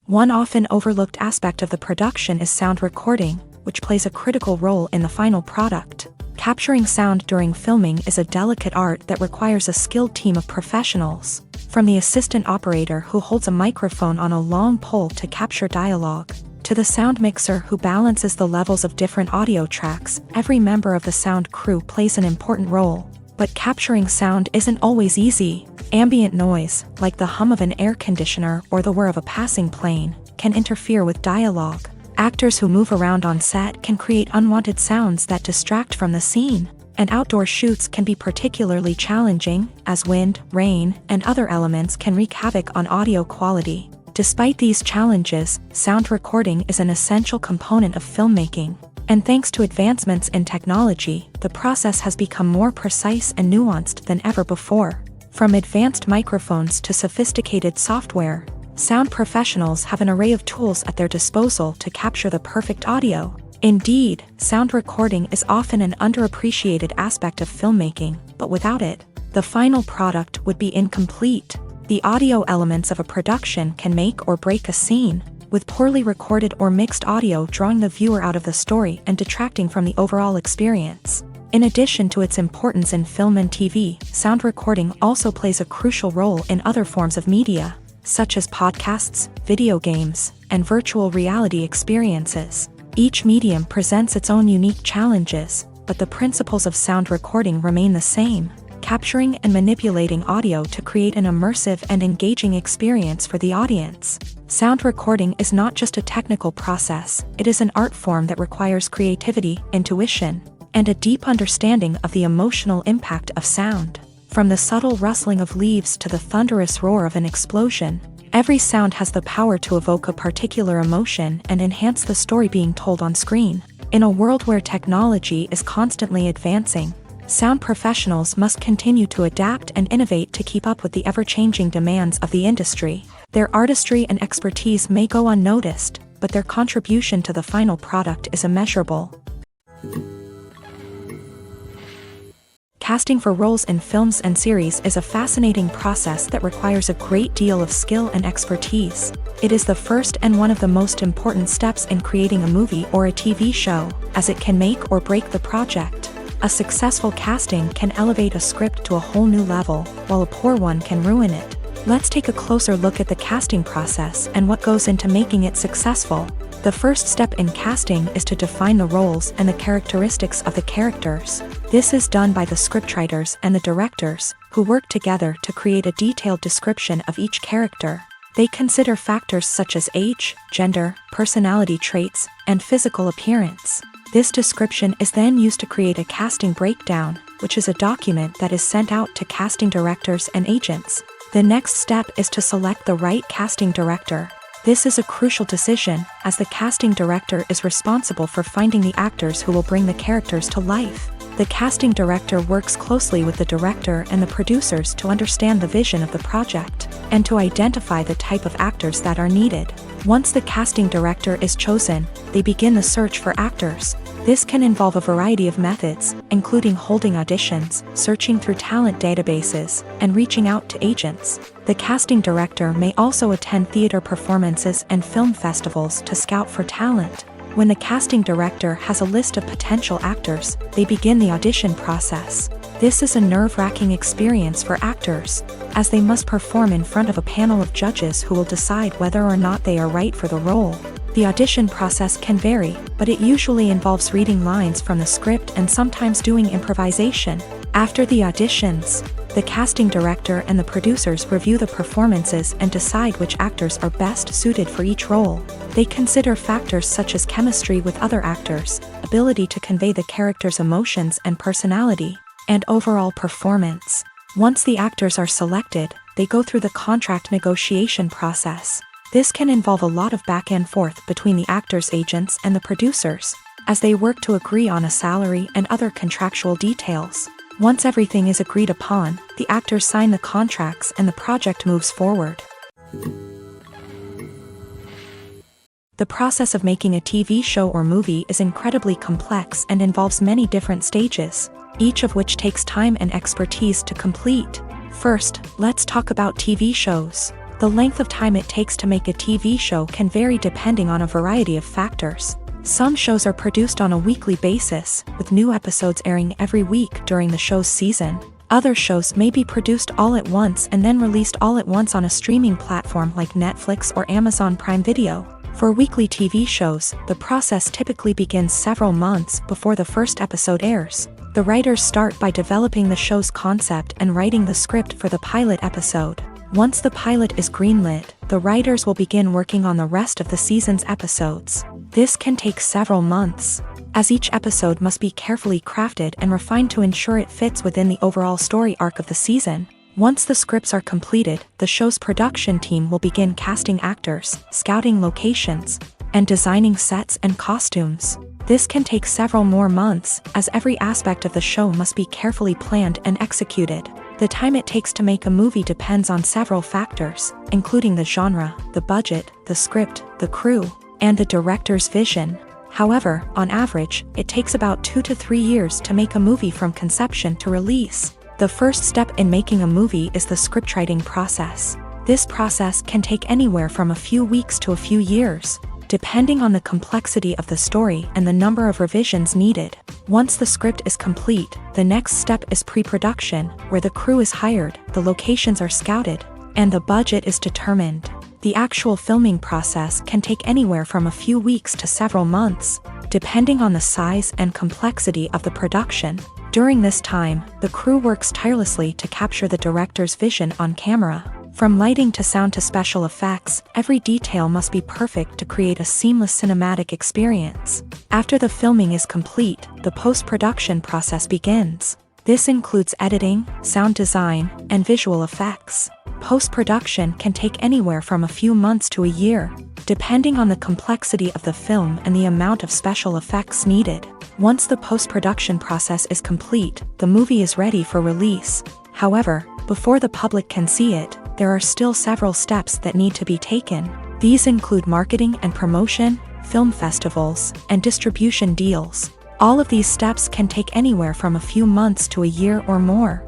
One often overlooked aspect of the production is sound recording, which plays a critical role in the final product. Capturing sound during filming is a delicate art that requires a skilled team of professionals. From the assistant operator who holds a microphone on a long pole to capture dialogue, to the sound mixer who balances the levels of different audio tracks, every member of the sound crew plays an important role. But capturing sound isn't always easy. Ambient noise, like the hum of an air conditioner or the whir of a passing plane, can interfere with dialogue. Actors who move around on set can create unwanted sounds that distract from the scene, and outdoor shoots can be particularly challenging, as wind, rain, and other elements can wreak havoc on audio quality. Despite these challenges, sound recording is an essential component of filmmaking, and thanks to advancements in technology, the process has become more precise and nuanced than ever before. From advanced microphones to sophisticated software, sound professionals have an array of tools at their disposal to capture the perfect audio. Indeed, sound recording is often an underappreciated aspect of filmmaking, but without it, the final product would be incomplete. The audio elements of a production can make or break a scene, with poorly recorded or mixed audio drawing the viewer out of the story and detracting from the overall experience. In addition to its importance in film and TV, sound recording also plays a crucial role in other forms of media, such as podcasts, video games, and virtual reality experiences. Each medium presents its own unique challenges, but the principles of sound recording remain the same, capturing and manipulating audio to create an immersive and engaging experience for the audience. Sound recording is not just a technical process, it is an art form that requires creativity, intuition, and a deep understanding of the emotional impact of sound. From the subtle rustling of leaves to the thunderous roar of an explosion, Every sound has the power to evoke a particular emotion and enhance the story being told on screen. In a world where technology is constantly advancing, sound professionals must continue to adapt and innovate to keep up with the ever-changing demands of the industry. Their artistry and expertise may go unnoticed, but their contribution to the final product is immeasurable. Casting for roles in films and series is a fascinating process that requires a great deal of skill and expertise. It is the first and one of the most important steps in creating a movie or a TV show, as it can make or break the project. A successful casting can elevate a script to a whole new level, while a poor one can ruin it. Let's take a closer look at the casting process and what goes into making it successful. The first step in casting is to define the roles and the characteristics of the characters. This is done by the scriptwriters and the directors, who work together to create a detailed description of each character. They consider factors such as age, gender, personality traits, and physical appearance. This description is then used to create a casting breakdown, which is a document that is sent out to casting directors and agents. The next step is to select the right casting director. This is a crucial decision, as the casting director is responsible for finding the actors who will bring the characters to life. The casting director works closely with the director and the producers to understand the vision of the project, and to identify the type of actors that are needed. Once the casting director is chosen, they begin the search for actors. This can involve a variety of methods, including holding auditions, searching through talent databases, and reaching out to agents. The casting director may also attend theater performances and film festivals to scout for talent. When the casting director has a list of potential actors, they begin the audition process. This is a nerve-wracking experience for actors, as they must perform in front of a panel of judges who will decide whether or not they are right for the role. The audition process can vary, but it usually involves reading lines from the script and sometimes doing improvisation. After the auditions, the casting director and the producers review the performances and decide which actors are best suited for each role. They consider factors such as chemistry with other actors, ability to convey the character's emotions and personality, and overall performance. Once the actors are selected, they go through the contract negotiation process. This can involve a lot of back and forth between the actors' agents and the producers, as they work to agree on a salary and other contractual details. Once everything is agreed upon, the actors sign the contracts and the project moves forward. The process of making a TV show or movie is incredibly complex and involves many different stages, each of which takes time and expertise to complete. First, let's talk about TV shows. The length of time it takes to make a TV show can vary depending on a variety of factors. Some shows are produced on a weekly basis, with new episodes airing every week during the show's season. Other shows may be produced all at once and then released all at once on a streaming platform like Netflix or Amazon Prime Video. For weekly TV shows, the process typically begins several months before the first episode airs. The writers start by developing the show's concept and writing the script for the pilot episode. Once the pilot is greenlit, the writers will begin working on the rest of the season's episodes. This can take several months, as each episode must be carefully crafted and refined to ensure it fits within the overall story arc of the season. Once the scripts are completed, the show's production team will begin casting actors, scouting locations, and designing sets and costumes. This can take several more months, as every aspect of the show must be carefully planned and executed. The time it takes to make a movie depends on several factors, including the genre, the budget, the script, the crew, and the director's vision. However, on average, it takes about 2 to 3 years to make a movie from conception to release. The first step in making a movie is the scriptwriting process. This process can take anywhere from a few weeks to a few years, depending on the complexity of the story and the number of revisions needed. Once the script is complete, the next step is pre-production, where the crew is hired, the locations are scouted, and the budget is determined. The actual filming process can take anywhere from a few weeks to several months, depending on the size and complexity of the production. During this time, the crew works tirelessly to capture the director's vision on camera. From lighting to sound to special effects, every detail must be perfect to create a seamless cinematic experience. After the filming is complete, the post-production process begins. This includes editing, sound design, and visual effects. Post-production can take anywhere from a few months to a year, depending on the complexity of the film and the amount of special effects needed. Once the post-production process is complete, the movie is ready for release. However, before the public can see it, there are still several steps that need to be taken. These include marketing and promotion, film festivals, and distribution deals. All of these steps can take anywhere from a few months to a year or more.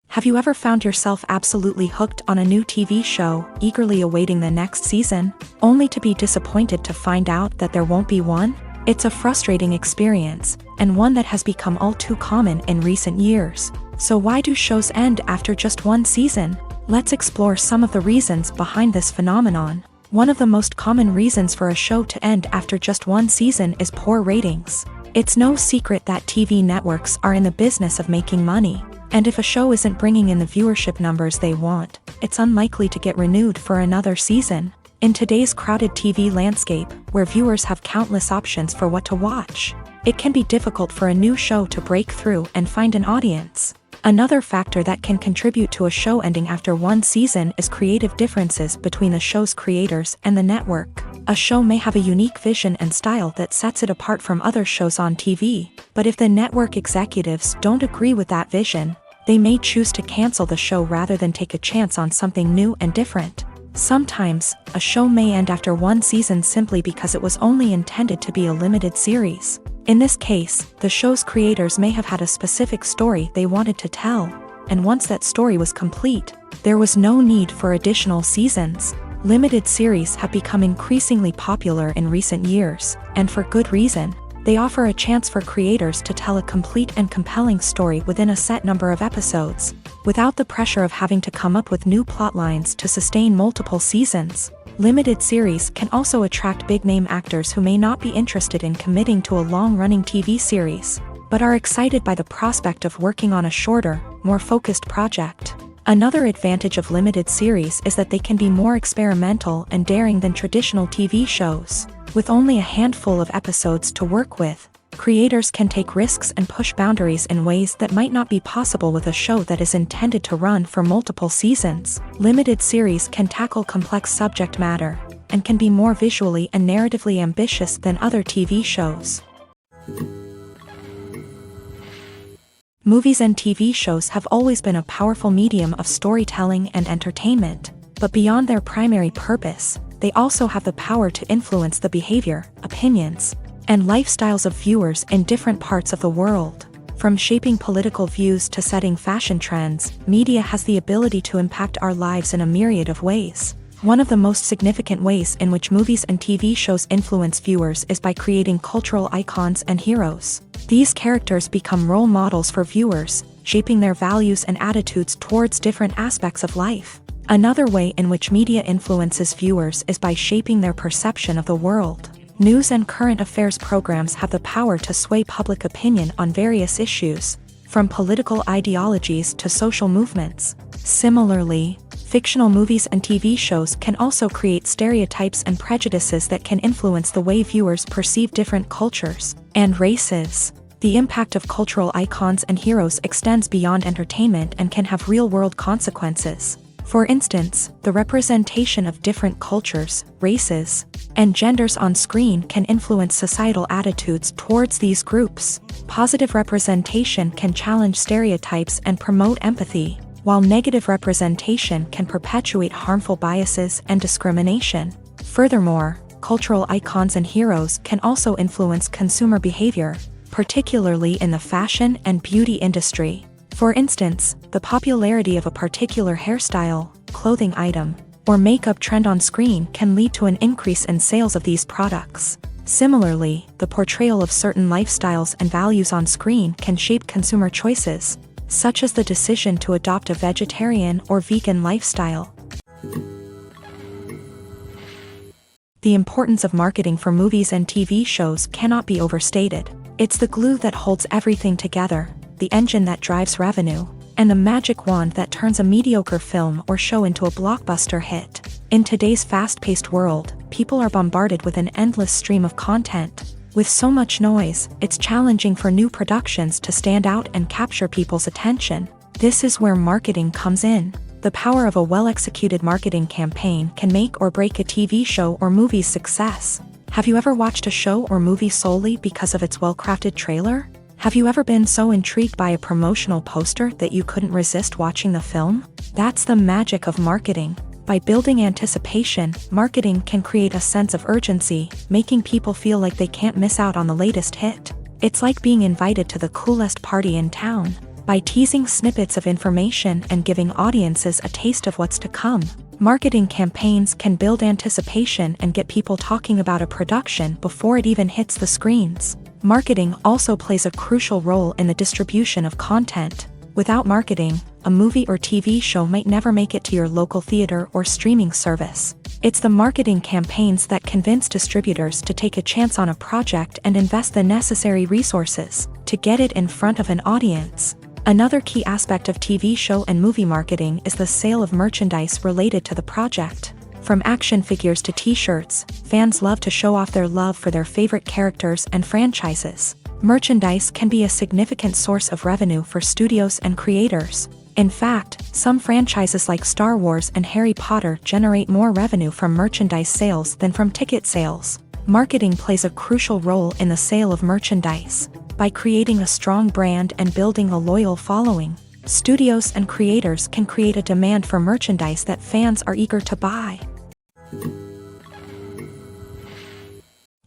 Have you ever found yourself absolutely hooked on a new TV show, eagerly awaiting the next season, only to be disappointed to find out that there won't be one? It's a frustrating experience, and one that has become all too common in recent years. So why do shows end after just one season? Let's explore some of the reasons behind this phenomenon. One of the most common reasons for a show to end after just one season is poor ratings. It's no secret that TV networks are in the business of making money. And if a show isn't bringing in the viewership numbers they want, it's unlikely to get renewed for another season. In today's crowded TV landscape, where viewers have countless options for what to watch, it can be difficult for a new show to break through and find an audience. Another factor that can contribute to a show ending after one season is creative differences between the show's creators and the network. A show may have a unique vision and style that sets it apart from other shows on TV, but if the network executives don't agree with that vision, they may choose to cancel the show rather than take a chance on something new and different. Sometimes, a show may end after one season simply because it was only intended to be a limited series. In this case, the show's creators may have had a specific story they wanted to tell, and once that story was complete, there was no need for additional seasons. Limited series have become increasingly popular in recent years, and for good reason. They offer a chance for creators to tell a complete and compelling story within a set number of episodes, without the pressure of having to come up with new plotlines to sustain multiple seasons. Limited series can also attract big-name actors who may not be interested in committing to a long-running TV series, but are excited by the prospect of working on a shorter, more focused project. Another advantage of limited series is that they can be more experimental and daring than traditional TV shows. With only a handful of episodes to work with, creators can take risks and push boundaries in ways that might not be possible with a show that is intended to run for multiple seasons. Limited series can tackle complex subject matter, and can be more visually and narratively ambitious than other TV shows. Movies and TV shows have always been a powerful medium of storytelling and entertainment, but beyond their primary purpose, they also have the power to influence the behavior, opinions, and lifestyles of viewers in different parts of the world. From shaping political views to setting fashion trends, media has the ability to impact our lives in a myriad of ways. One of the most significant ways in which movies and TV shows influence viewers is by creating cultural icons and heroes. These characters become role models for viewers, shaping their values and attitudes towards different aspects of life. Another way in which media influences viewers is by shaping their perception of the world. News and current affairs programs have the power to sway public opinion on various issues, from political ideologies to social movements. Similarly, fictional movies and TV shows can also create stereotypes and prejudices that can influence the way viewers perceive different cultures and races. The impact of cultural icons and heroes extends beyond entertainment and can have real-world consequences. For instance, the representation of different cultures, races, and genders on screen can influence societal attitudes towards these groups. Positive representation can challenge stereotypes and promote empathy, while negative representation can perpetuate harmful biases and discrimination. Furthermore, cultural icons and heroes can also influence consumer behavior, particularly in the fashion and beauty industry. For instance, the popularity of a particular hairstyle, clothing item, or makeup trend on screen can lead to an increase in sales of these products. Similarly, the portrayal of certain lifestyles and values on screen can shape consumer choices, such as the decision to adopt a vegetarian or vegan lifestyle. The importance of marketing for movies and TV shows cannot be overstated. It's the glue that holds everything together, the engine that drives revenue, and the magic wand that turns a mediocre film or show into a blockbuster hit. In today's fast-paced world, people are bombarded with an endless stream of content. With so much noise, it's challenging for new productions to stand out and capture people's attention. This is where marketing comes in. The power of a well-executed marketing campaign can make or break a TV show or movie's success. Have you ever watched a show or movie solely because of its well-crafted trailer? Have you ever been so intrigued by a promotional poster that you couldn't resist watching the film? That's the magic of marketing. By building anticipation, marketing can create a sense of urgency, making people feel like they can't miss out on the latest hit. It's like being invited to the coolest party in town. By teasing snippets of information and giving audiences a taste of what's to come, marketing campaigns can build anticipation and get people talking about a production before it even hits the screens. Marketing also plays a crucial role in the distribution of content. Without marketing, a movie or TV show might never make it to your local theater or streaming service. It's the marketing campaigns that convince distributors to take a chance on a project and invest the necessary resources to get it in front of an audience. Another key aspect of TV show and movie marketing is the sale of merchandise related to the project. From action figures to t-shirts, fans love to show off their love for their favorite characters and franchises. Merchandise can be a significant source of revenue for studios and creators. In fact, some franchises like Star Wars and Harry Potter generate more revenue from merchandise sales than from ticket sales. Marketing plays a crucial role in the sale of merchandise. By creating a strong brand and building a loyal following, studios and creators can create a demand for merchandise that fans are eager to buy.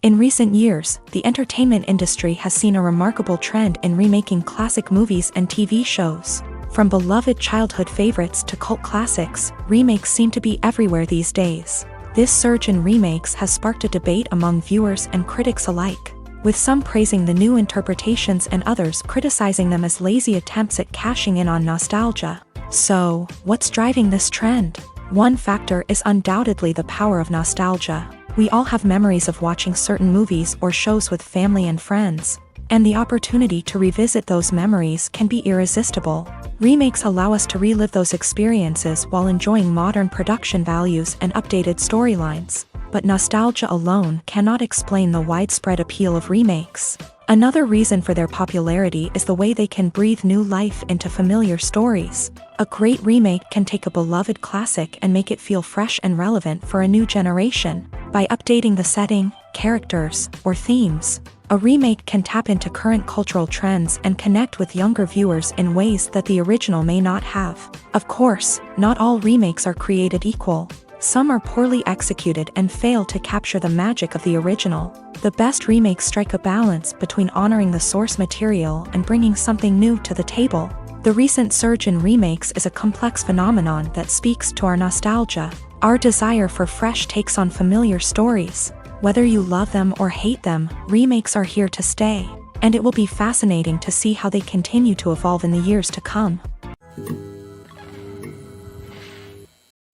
In recent years, the entertainment industry has seen a remarkable trend in remaking classic movies and TV shows. From beloved childhood favorites to cult classics, remakes seem to be everywhere these days. This surge in remakes has sparked a debate among viewers and critics alike, with some praising the new interpretations and others criticizing them as lazy attempts at cashing in on nostalgia. So, what's driving this trend? One factor is undoubtedly the power of nostalgia. We all have memories of watching certain movies or shows with family and friends, and the opportunity to revisit those memories can be irresistible. Remakes allow us to relive those experiences while enjoying modern production values and updated storylines. But nostalgia alone cannot explain the widespread appeal of remakes. Another reason for their popularity is the way they can breathe new life into familiar stories. A great remake can take a beloved classic and make it feel fresh and relevant for a new generation. By updating the setting, characters, or themes, a remake can tap into current cultural trends and connect with younger viewers in ways that the original may not have. Of course, not all remakes are created equal. Some are poorly executed and fail to capture the magic of the original. The best remakes strike a balance between honoring the source material and bringing something new to the table. The recent surge in remakes is a complex phenomenon that speaks to our nostalgia, our desire for fresh takes on familiar stories. Whether you love them or hate them, remakes are here to stay, and it will be fascinating to see how they continue to evolve in the years to come.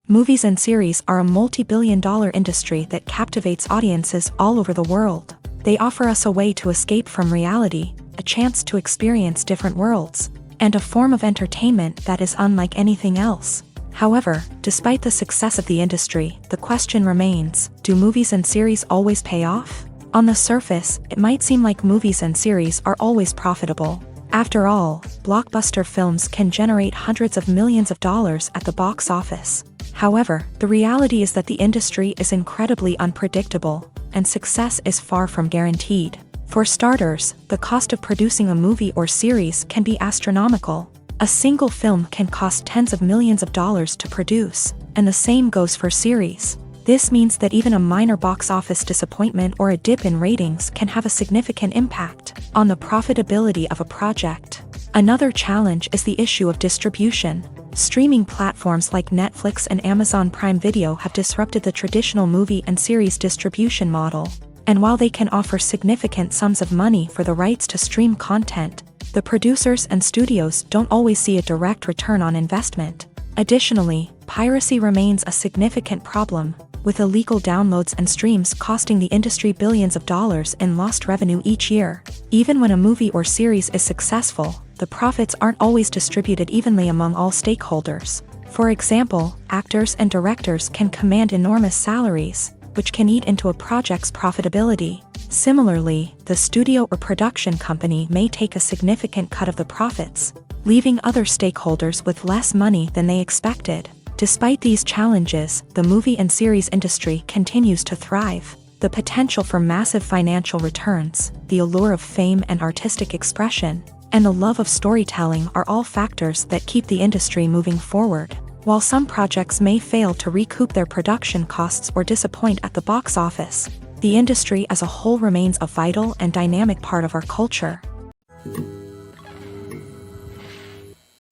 Movies and series are a multi-billion-dollar industry that captivates audiences all over the world. They offer us a way to escape from reality, a chance to experience different worlds, and a form of entertainment that is unlike anything else. However, despite the success of the industry, the question remains, do movies and series always pay off? On the surface, it might seem like movies and series are always profitable. After all, blockbuster films can generate hundreds of millions of dollars at the box office. However, the reality is that the industry is incredibly unpredictable, and success is far from guaranteed. For starters, the cost of producing a movie or series can be astronomical. A single film can cost tens of millions of dollars to produce, and the same goes for series. This means that even a minor box office disappointment or a dip in ratings can have a significant impact on the profitability of a project. Another challenge is the issue of distribution. Streaming platforms like Netflix and Amazon Prime Video have disrupted the traditional movie and series distribution model. And while they can offer significant sums of money for the rights to stream content, the producers and studios don't always see a direct return on investment. Additionally, piracy remains a significant problem, with illegal downloads and streams costing the industry billions of dollars in lost revenue each year. Even when a movie or series is successful, the profits aren't always distributed evenly among all stakeholders. For example, actors and directors can command enormous salaries, which can eat into a project's profitability. Similarly, the studio or production company may take a significant cut of the profits, leaving other stakeholders with less money than they expected. Despite these challenges, the movie and series industry continues to thrive. The potential for massive financial returns, the allure of fame and artistic expression, and the love of storytelling are all factors that keep the industry moving forward. While some projects may fail to recoup their production costs or disappoint at the box office, the industry as a whole remains a vital and dynamic part of our culture.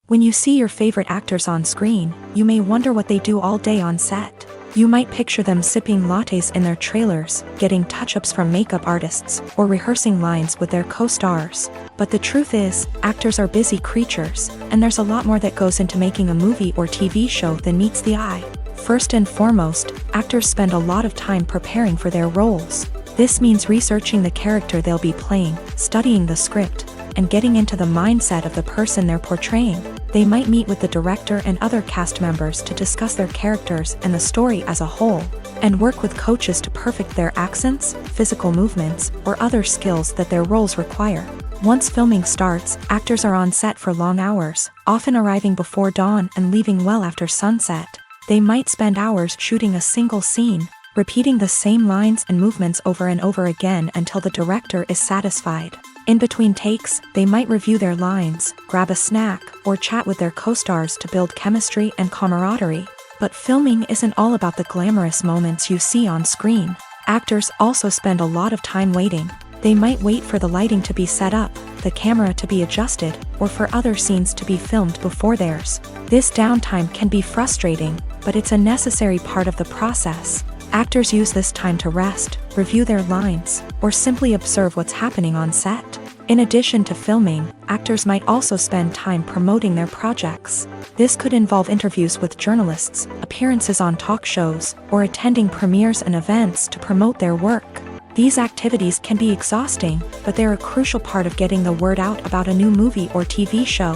When you see your favorite actors on screen, you may wonder what they do all day on set. You might picture them sipping lattes in their trailers, getting touch-ups from makeup artists, or rehearsing lines with their co-stars. But the truth is, actors are busy creatures, and there's a lot more that goes into making a movie or TV show than meets the eye. First and foremost, actors spend a lot of time preparing for their roles. This means researching the character they'll be playing, studying the script, and getting into the mindset of the person they're portraying. They might meet with the director and other cast members to discuss their characters and the story as a whole, and work with coaches to perfect their accents, physical movements, or other skills that their roles require. Once filming starts, actors are on set for long hours, often arriving before dawn and leaving well after sunset. They might spend hours shooting a single scene, repeating the same lines and movements over and over again until the director is satisfied. In between takes, they might review their lines, grab a snack, or chat with their co-stars to build chemistry and camaraderie. But filming isn't all about the glamorous moments you see on screen. Actors also spend a lot of time waiting. They might wait for the lighting to be set up, the camera to be adjusted, or for other scenes to be filmed before theirs. This downtime can be frustrating, but it's a necessary part of the process. Actors use this time to rest, review their lines, or simply observe what's happening on set. In addition to filming, actors might also spend time promoting their projects. This could involve interviews with journalists, appearances on talk shows, or attending premieres and events to promote their work. These activities can be exhausting, but they're a crucial part of getting the word out about a new movie or TV show.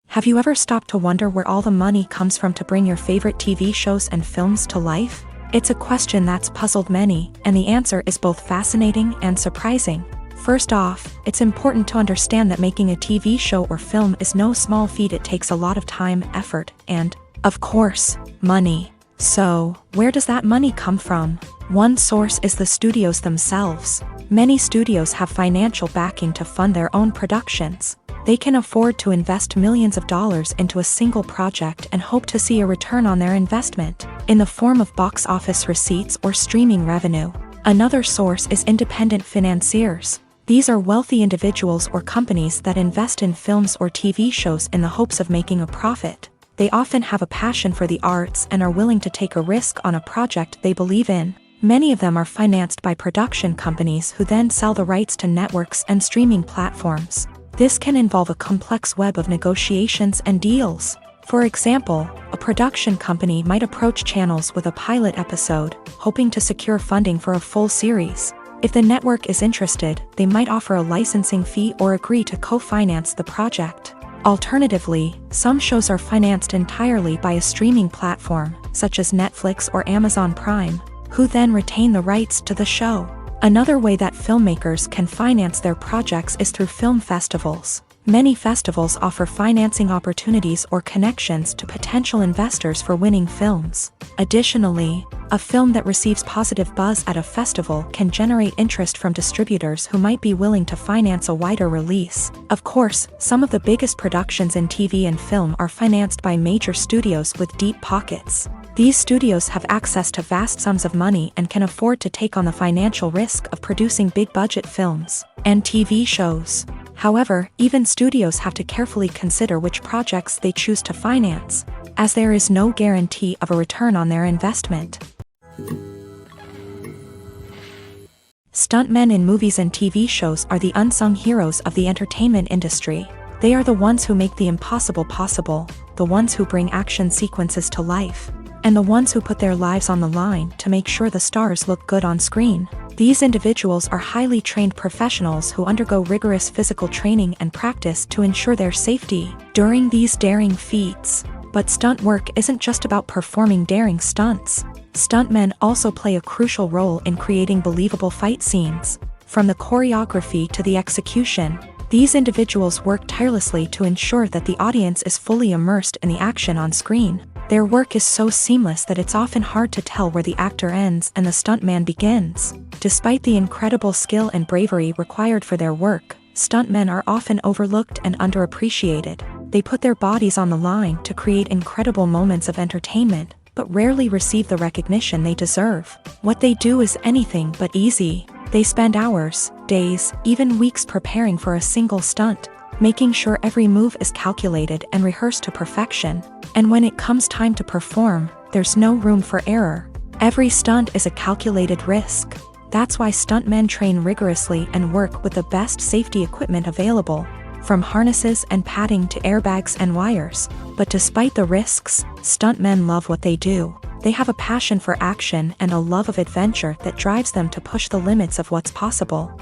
Have you ever stopped to wonder where all the money comes from to bring your favorite TV shows and films to life? It's a question that's puzzled many, and the answer is both fascinating and surprising. First off, it's important to understand that making a TV show or film is no small feat. It takes a lot of time, effort, and, of course, money. So, where does that money come from? One source is the studios themselves. Many studios have financial backing to fund their own productions. They can afford to invest millions of dollars into a single project and hope to see a return on their investment, in the form of box office receipts or streaming revenue. Another source is independent financiers. These are wealthy individuals or companies that invest in films or TV shows in the hopes of making a profit. They often have a passion for the arts and are willing to take a risk on a project they believe in. Many of them are financed by production companies who then sell the rights to networks and streaming platforms. This can involve a complex web of negotiations and deals. For example, a production company might approach channels with a pilot episode, hoping to secure funding for a full series. If the network is interested, they might offer a licensing fee or agree to co-finance the project. Alternatively, some shows are financed entirely by a streaming platform, such as Netflix or Amazon Prime, who then retain the rights to the show. Another way that filmmakers can finance their projects is through film festivals. Many festivals offer financing opportunities or connections to potential investors for winning films. Additionally, a film that receives positive buzz at a festival can generate interest from distributors who might be willing to finance a wider release. Of course, some of the biggest productions in TV and film are financed by major studios with deep pockets. These studios have access to vast sums of money and can afford to take on the financial risk of producing big-budget films and TV shows. However, even studios have to carefully consider which projects they choose to finance, as there is no guarantee of a return on their investment. Stuntmen in movies and TV shows are the unsung heroes of the entertainment industry. They are the ones who make the impossible possible, the ones who bring action sequences to life, and the ones who put their lives on the line to make sure the stars look good on screen. These individuals are highly trained professionals who undergo rigorous physical training and practice to ensure their safety during these daring feats. But stunt work isn't just about performing daring stunts. Stuntmen also play a crucial role in creating believable fight scenes. From the choreography to the execution, these individuals work tirelessly to ensure that the audience is fully immersed in the action on screen. Their work is so seamless that it's often hard to tell where the actor ends and the stuntman begins. Despite the incredible skill and bravery required for their work, stuntmen are often overlooked and underappreciated. They put their bodies on the line to create incredible moments of entertainment, but rarely receive the recognition they deserve. What they do is anything but easy. They spend hours, days, even weeks preparing for a single stunt, making sure every move is calculated and rehearsed to perfection. And when it comes time to perform, there's no room for error. Every stunt is a calculated risk. That's why stuntmen train rigorously and work with the best safety equipment available, from harnesses and padding to airbags and wires. But despite the risks, stuntmen love what they do. They have a passion for action and a love of adventure that drives them to push the limits of what's possible.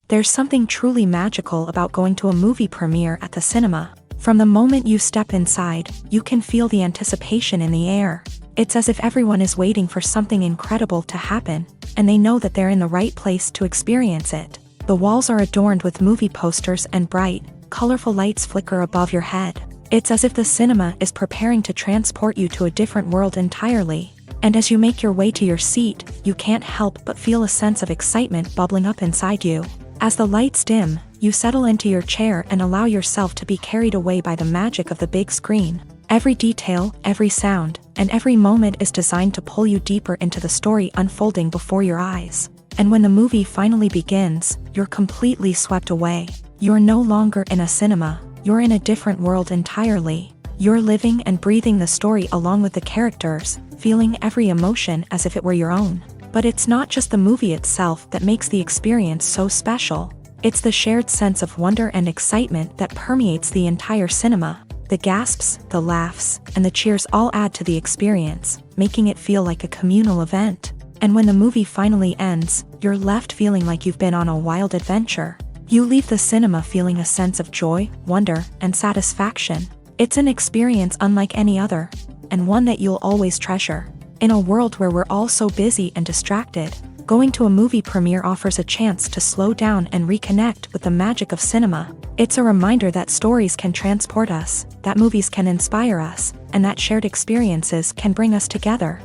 There's something truly magical about going to a movie premiere at the cinema. From the moment you step inside, you can feel the anticipation in the air. It's as if everyone is waiting for something incredible to happen, and they know that they're in the right place to experience it. The walls are adorned with movie posters and bright, colorful lights flicker above your head. It's as if the cinema is preparing to transport you to a different world entirely. And as you make your way to your seat, you can't help but feel a sense of excitement bubbling up inside you. As the lights dim, you settle into your chair and allow yourself to be carried away by the magic of the big screen. Every detail, every sound, and every moment is designed to pull you deeper into the story unfolding before your eyes. And when the movie finally begins, you're completely swept away. You're no longer in a cinema. You're in a different world entirely. You're living and breathing the story along with the characters, feeling every emotion as if it were your own. But it's not just the movie itself that makes the experience so special. It's the shared sense of wonder and excitement that permeates the entire cinema. The gasps, the laughs, and the cheers all add to the experience, making it feel like a communal event. And when the movie finally ends, you're left feeling like you've been on a wild adventure. You leave the cinema feeling a sense of joy, wonder, and satisfaction. It's an experience unlike any other, and one that you'll always treasure. In a world where we're all so busy and distracted, going to a movie premiere offers a chance to slow down and reconnect with the magic of cinema. It's a reminder that stories can transport us, that movies can inspire us, and that shared experiences can bring us together.